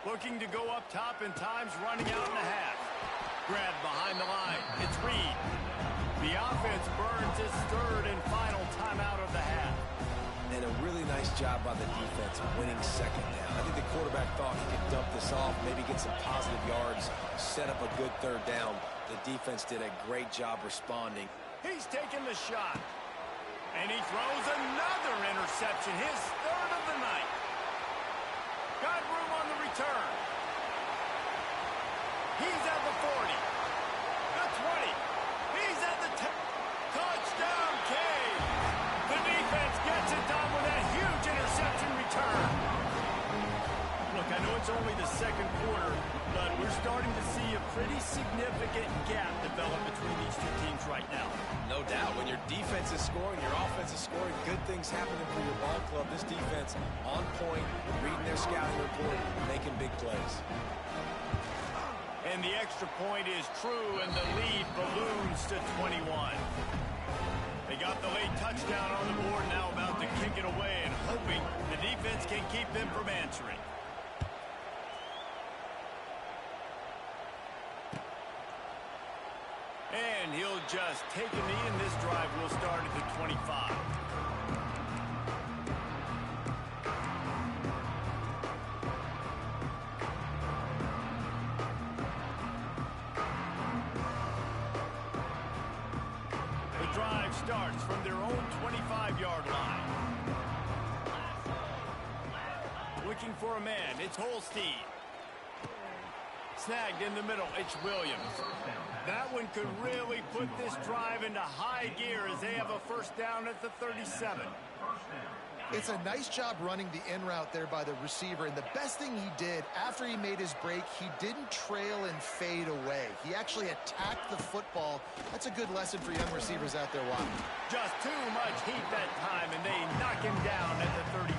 Looking to go up top, and time's running out in the half. Grab behind the line. It's Reed. The offense burns its 3rd and final timeout of the half. And a really nice job by the defense winning 2nd down. I think the quarterback thought he could dump this off, maybe get some positive yards, set up a good 3rd down. The defense did a great job responding. He's taking the shot. And he throws another interception, his 3rd of the night. Got room on the return. He's at the 40. The 20. He's at the 10. Touchdown, Cade. The defense gets it done with a huge interception return. Look, I know it's only the 2nd quarter, but we're starting to see a pretty significant gap develop between these two teams right now. No doubt. When your defense is scoring, your offense is scoring, good things happening for your ball club. This defense on point, reading their scouting report, making big plays. And the extra point is true, and the lead balloons to 21. They got the late touchdown on the board, now about to kick it away and hoping the defense can keep them from answering. And he'll just take a knee, and this drive will start at the 25. The drive starts from their own 25-yard line. Looking for a man, it's Holstein. Snagged in the middle, it's Williams. That one could really put this drive into high gear as they have a 1st down at the 37. It's a nice job running the in route there by the receiver, and the best thing he did after he made his break, he didn't trail and fade away. He actually attacked the football. That's a good lesson for young receivers out there watching. Just too much heat that time, and they knock him down at the 31.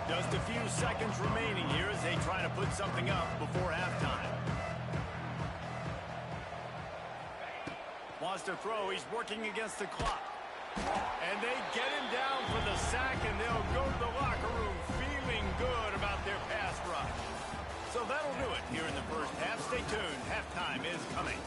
Just a few seconds remaining here as they try to put something up before halftime. Wants to throw, he's working against the clock. And they get him down for the sack, and they'll go to the locker room feeling good about their pass rush. So that'll do it here in the 1st half. Stay tuned. Halftime is coming.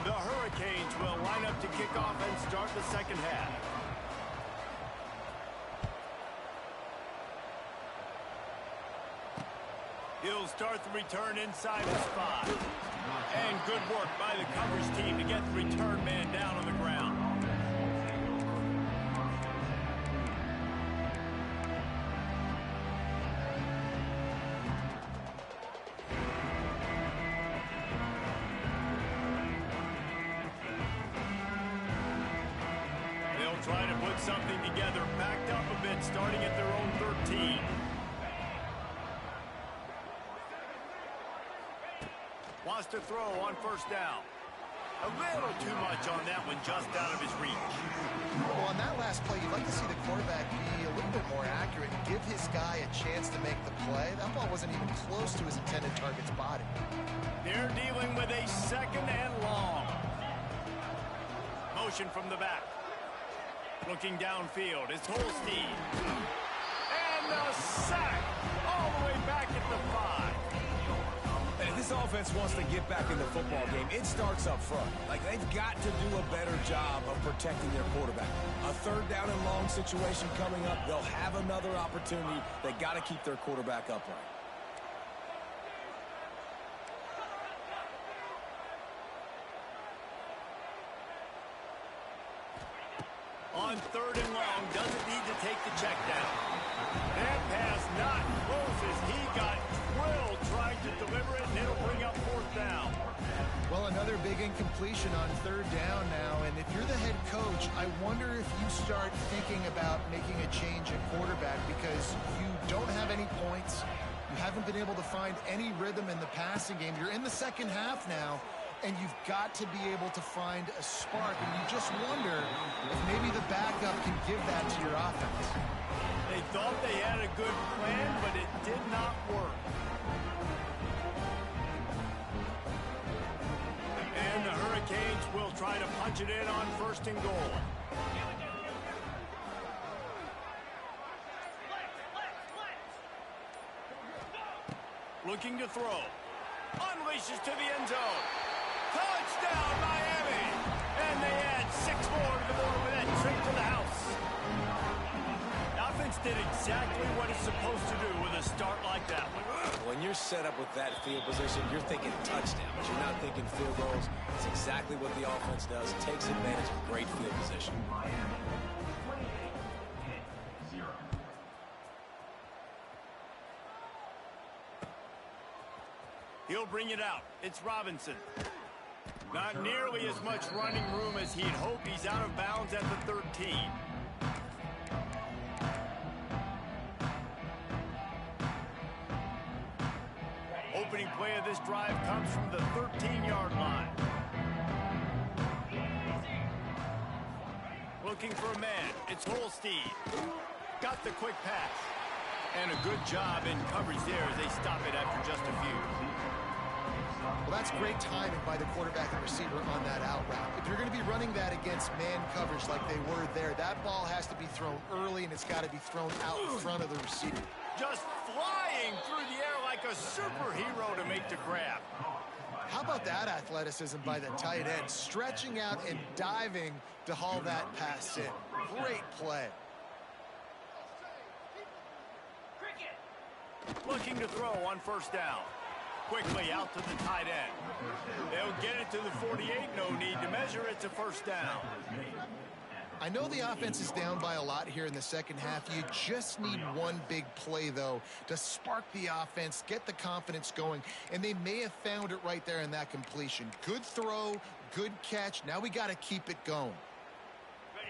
The Hurricanes will line up to kick off and start the 2nd half. He'll start the return inside his 5. And good work by the coverage team to get the return man down on the ground. They'll try to put something together, backed up a bit, starting at their own 13. Wants to throw on first down. A little too much on that one, just out of his reach. Well, on that last play, you'd like to see the quarterback be a little bit more accurate and give his guy a chance to make the play. That ball wasn't even close to his intended target's body. They're dealing with a second and long. Motion from the back. Looking downfield, it's Holstein. And the sack all the way back at the 5. If this offense wants to get back in the football game, it starts up front. Like, they've got to do a better job of protecting their quarterback. A third down and long situation coming up, they'll have another opportunity. They got to keep their quarterback upright. On third and long, doesn't need to take the check down. That pass not close as he got drilled trying to deliver it, and it'll bring up fourth down. Well, another big incompletion on third down now, and if you're the head coach, I wonder if you start thinking about making a change at quarterback because you don't have any points. You haven't been able to find any rhythm in the passing game. You're in the second half now, and you've got to be able to find a spark, and you just wonder if maybe the backup can give that to your offense. They thought they had a good plan, but it did not work. And the Hurricanes will try to punch it in on first and goal. Looking to throw. Unleashes to the end zone. Touchdown, Miami! And they add 6 more to the board with that trip to the house. The offense did exactly what it's supposed to do with a start like that one. When you're set up with that field position, you're thinking touchdowns. You're not thinking field goals. It's exactly what the offense does. It takes advantage of great field position. He'll bring it out. It's Robinson. Not nearly as much running room as he'd hoped. He's out of bounds at the 13. Opening play of this drive comes from the 13-yard line. Looking for a man. It's Holstein. Got the quick pass. And a good job in coverage there as they stop it after just a few. Well, that's great timing by the quarterback and receiver on that out route. If you're going to be running that against man coverage like they were there, that ball has to be thrown early, and it's got to be thrown out in front of the receiver. Just flying through the air like a superhero to make the grab. How about that athleticism by the tight end, stretching out and diving to haul that pass in. Great play. Looking to throw on first down. Quickly out to the tight end. They'll get it to the 48. No need to measure. It's a first down. I know the offense is down by a lot here in the second half. You just need one big play, though, to spark the offense, get the confidence going, and they may have found it right there in that completion. Good throw, good catch. Now we got to keep it going.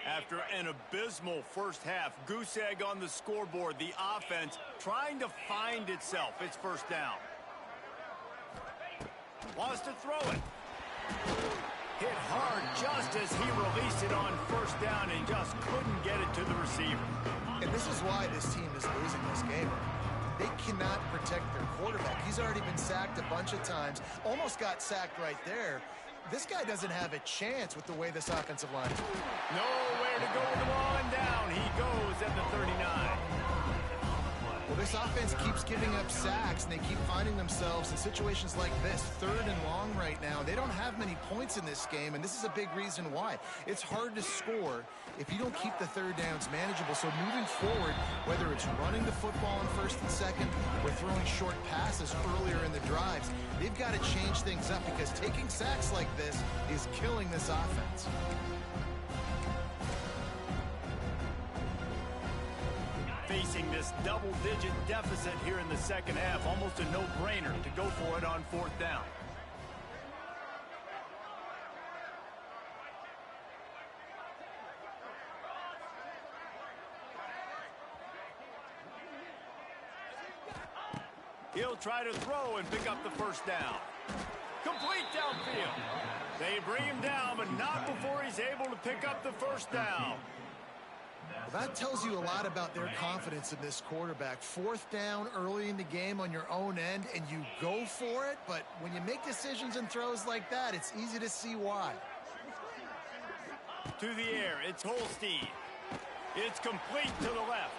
After an abysmal first half, goose egg on the scoreboard, the offense trying to find itself. It's first down. Wants to throw it. Hit hard just as he released it on first down and just couldn't get it to the receiver. And this is why this team is losing this game. They cannot protect their quarterback. He's already been sacked a bunch of times. Almost got sacked right there. This guy doesn't have a chance with the way this offensive line is. Nowhere to go with the ball, and down he goes at the 39. Well, this offense keeps giving up sacks, and they keep finding themselves in situations like this, third and long right now. They don't have many points in this game, and this is a big reason why. It's hard to score if you don't keep the third downs manageable. So moving forward, whether it's running the football in first and second or throwing short passes earlier in the drives, they've got to change things up because taking sacks like this is killing this offense. Facing this double-digit deficit here in the second half, almost a no-brainer to go for it on fourth down. He'll try to throw and pick up the first down. complete downfield. They bring him down, but not before he's able to pick up the first down. Well, that tells you a lot about their confidence in this quarterback. Fourth down early in the game on your own end, and you go for it, but when you make decisions and throws like that, it's easy to see why. To the air, it's Holstein. It's complete to the left.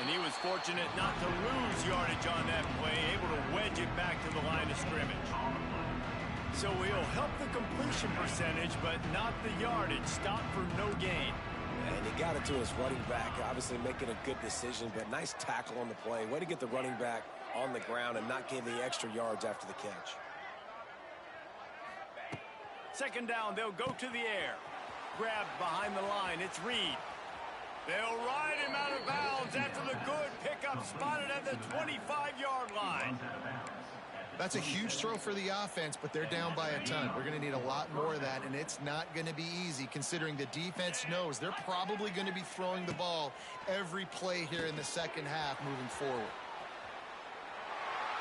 And he was fortunate not to lose yardage on that play, able to wedge it back to the line of scrimmage. So he'll help the completion percentage, but not the yardage. Stop for no gain. And he got it to his running back, obviously making a good decision, but nice tackle on the play. Way to get the running back on the ground and not gain the extra yards after the catch. Second down, they'll go to the air. Grabbed behind the line, it's Reed. They'll ride him out of bounds after the good pickup, spotted at the 25-yard line. That's a huge throw for the offense, but they're down by a ton. We're going to need a lot more of that, and it's not going to be easy considering the defense knows they're probably going to be throwing the ball every play here in the second half moving forward.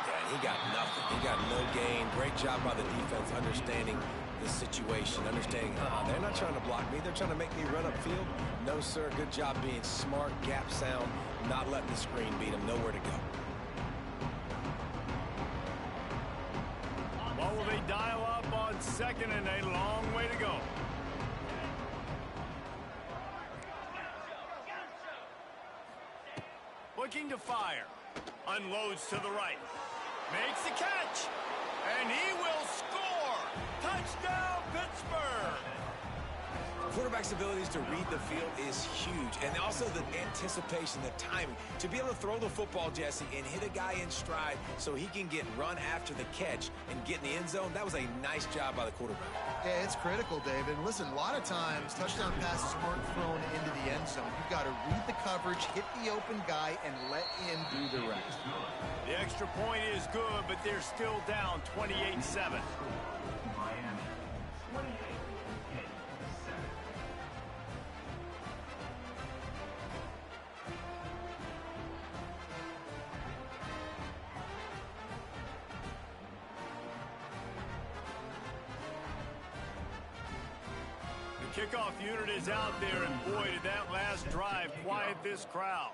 Yeah, he got nothing. He got no gain. Great job by the defense understanding the situation, understanding they're not trying to block me. They're trying to make me run upfield. No, sir. Good job being smart, gap sound, not letting the screen beat him. Nowhere to go. What will they dial up on second and a long way to go? Looking to fire. Unloads to the right. Makes the catch. And he will score. Touchdown, Pittsburgh. Quarterback's abilities to read the field is huge, and also the anticipation, the timing. To be able to throw the football, Jesse, and hit a guy in stride so he can get run after the catch and get in the end zone, that was a nice job by the quarterback. Yeah, it's critical, David. And listen, a lot of times touchdown passes aren't thrown into the end zone. You've got to read the coverage, hit the open guy, and let him do the rest. The extra point is good, but they're still down 28-7. Miami, 28-7. The kickoff unit is out there, and boy, did that last drive quiet this crowd.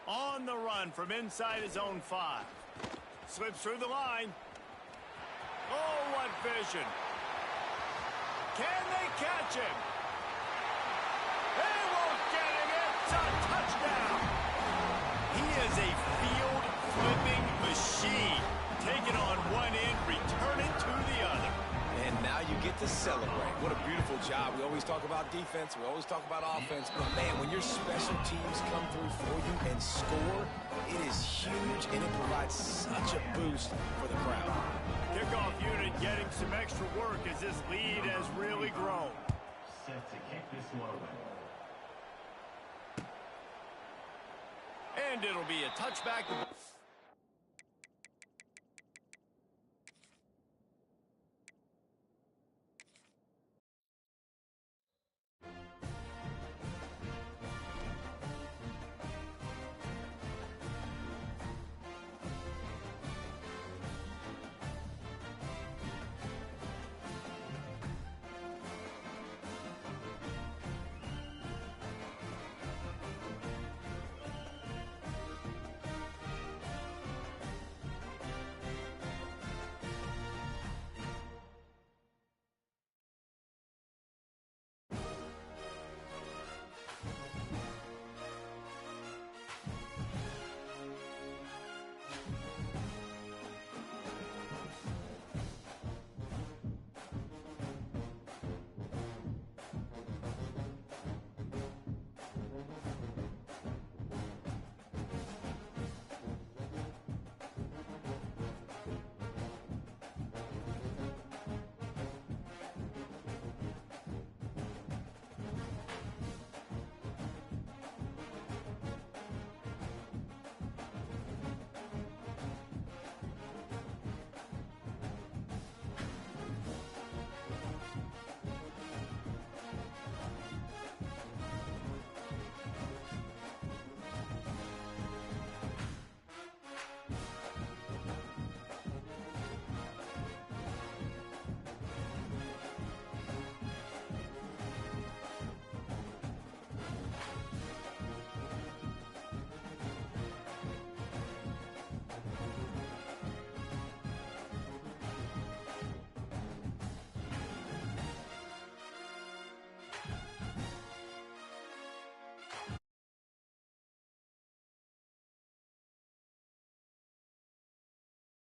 On the run from inside his own 5. Slips through the line. Oh, what vision. Can they catch him? They won't get him. It's a touchdown. He is a field-flipping machine. Take it on one end, return it to the other. And now you get to celebrate. What a beautiful job. We always talk about defense. We always talk about offense. But, man, when your special teams come through for you and score, it is huge, and it provides such a boost for the crowd. Kickoff unit getting some extra work as this lead has really grown. Set to kick this one away. And it'll be a touchback.